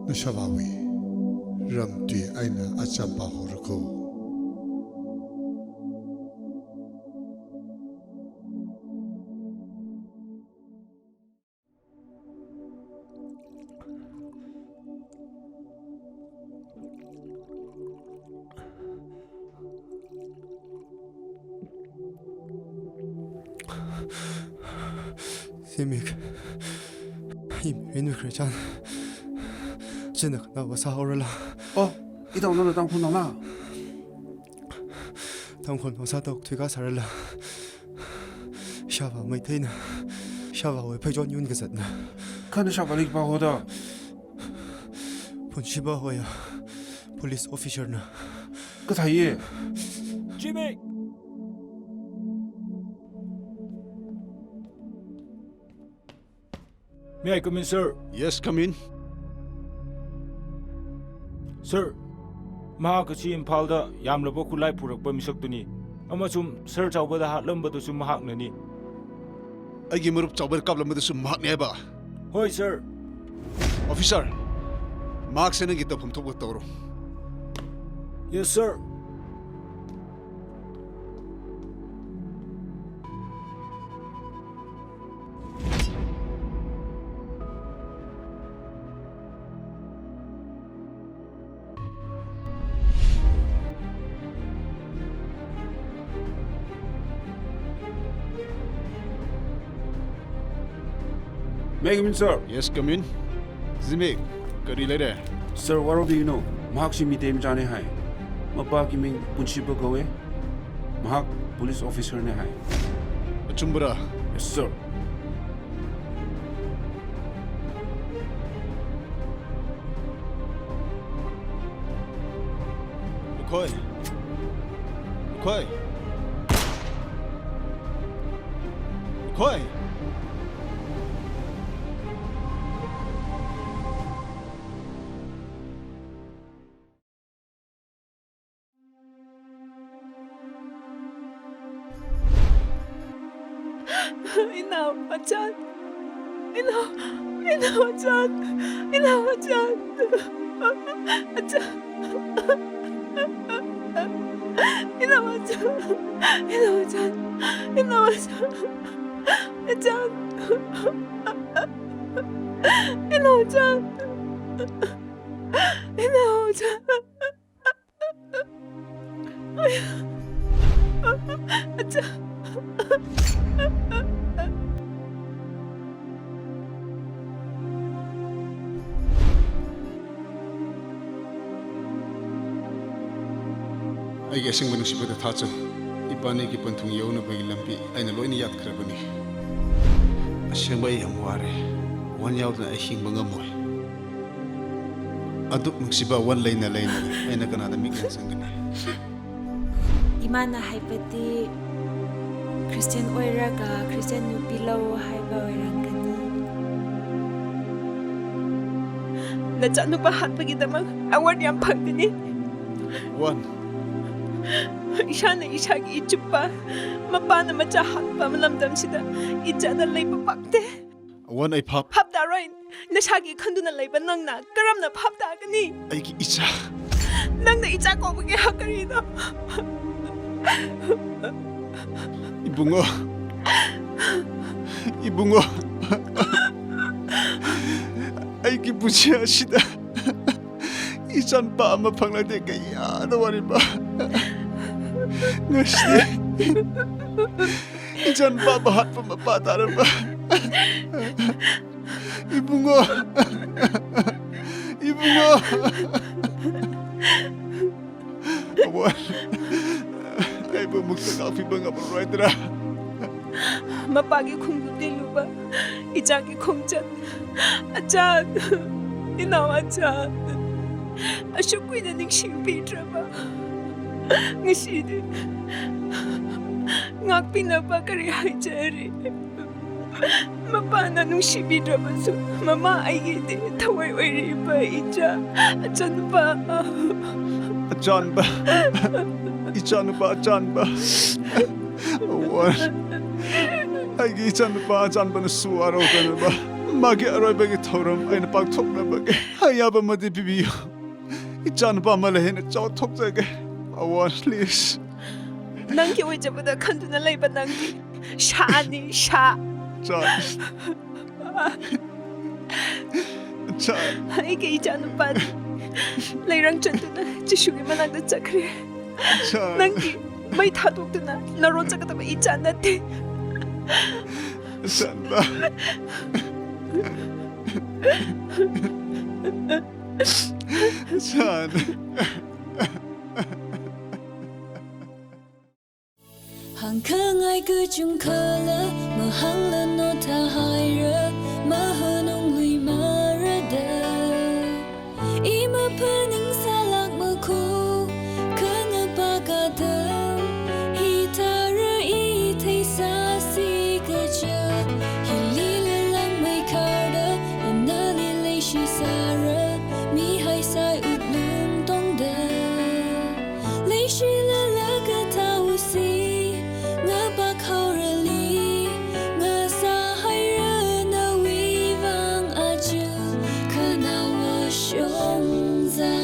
Nashabawi Ramdi Aina Achamba Horako. Semik, im Winukrejan, 真的那我啥好人了？哦，一到那了当混到那，当混我啥都推个啥人了？下巴没thấy呢，下巴会配咗冤嘅神呢？看着下巴你把我的，本西巴会啊 ，police officer 呢？个太爷。 Jimmy. May I come in, sir? Yes, come in. Sir, mahak asi Imphalda yamlaba khulai purakpa misaktuni. Amasum sir chawbada hatlambadu sum mahak nani. Aigi murup chawbada kaplambadu sum mahak ne ba. Hoi, sir. Officer, mahak se nang gitapum thokba tawro. Yes, sir. May I come in, sir? Yes, come in. Zimik, kari le re. Sir, what do you know? Mahak si mitem jane hai. Mapa ki ming punchipa gawe. Mahak police officer ne hai. Achumbara. Yes, sir. Khoi. Khoi. Khoi. Inaw, Achan. Inaw, Achan. Inaw, Achan. Achan. Inaw, Achan. Inaw, Achan. Inaw, Achan. Achan. Inaw, Achan. Inaw, Achan. Achan. I guess I'm going to see the Tatsu. Ipani ki pantung yona bagi lampi. Aina loini yat krabani. Asyambay amware. Wan yaw na ahing mga moy. Aduk magsiba wan layna. Aina kanada migyan sanggana. Imana haipati Christian oiraga Christian nupilaw haiba oirangani. Nachanu pa hatpagidamag award yang pagdini. Wan. Isha na ishagi ichupa mapana machahat pa malamdam sida ijada laypa pakte. Wan ay pap. Pap daroin nashagi kandu na laypa nang na karam na pap dagani. Ay ki isa. Nang na icha ko bagi hakarino. Ibungo. Ibungo. Ay ki pusiya sida. Isan pa ama panglade kaya wari ba? Ngasti. Isan pa bahat pa mapataran ba? Ibungo. Ibungo. Awan. Ay bumugtag afi ba nga right. Mapagi kung luba. Ichagi kung chan. Achan. Inaw achan. Asyukoy na ning simpitra ba? Ngasidi. Ngak pinapakari hay jari. Mapana nung simpitra ba so? Mama ay hindi. Taway-way riba ija. Achan ba? Achan ba? Ichan ba? Achan ba? Awan. Ay ichan ba? Achan ba na suaraw ka na ba? Magi aroy bagi tauram ay napagtok na bagi. Hayaba madibibiyo. Ichan ba malahin at chow tok jage. Awan, please. Nangki wajabada kandu na layba nangki. Shani, sha. Chan. Chan. Ay kay ichan ba? Layrang chandu na jishugi managda chakri. Chan. Nangki may tatok na naron sa kataba ichan natin. Chan ba? Son. Hàng khơ ngay cứ chung khơ lỡ mà hàng lần nó tha hai rơ mà hơn ông lùi mà rơ đờ ý mà phơ nính xa lạc mà khô khơ ngơ ba cả đờ hi ta rơ ý thấy xa xì cơ chơ hi lý lê lăng mây khá đờ yên nơ lý lê shi xa rơ mi hai sai ụt lùm tông đờ lấy shi lơ lơ cơ thao xì ngơ ba khâu rơ lý ngơ xa hay rơ nơ vi vang à chư khơ nào ngơ shông ra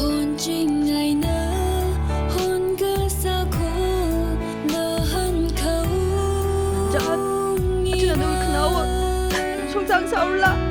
hôn trình ngày nơ hôn cơ xa khô nơ hân khâu Chọn, chứ là đôi khâu ạ. Chúng ta sao là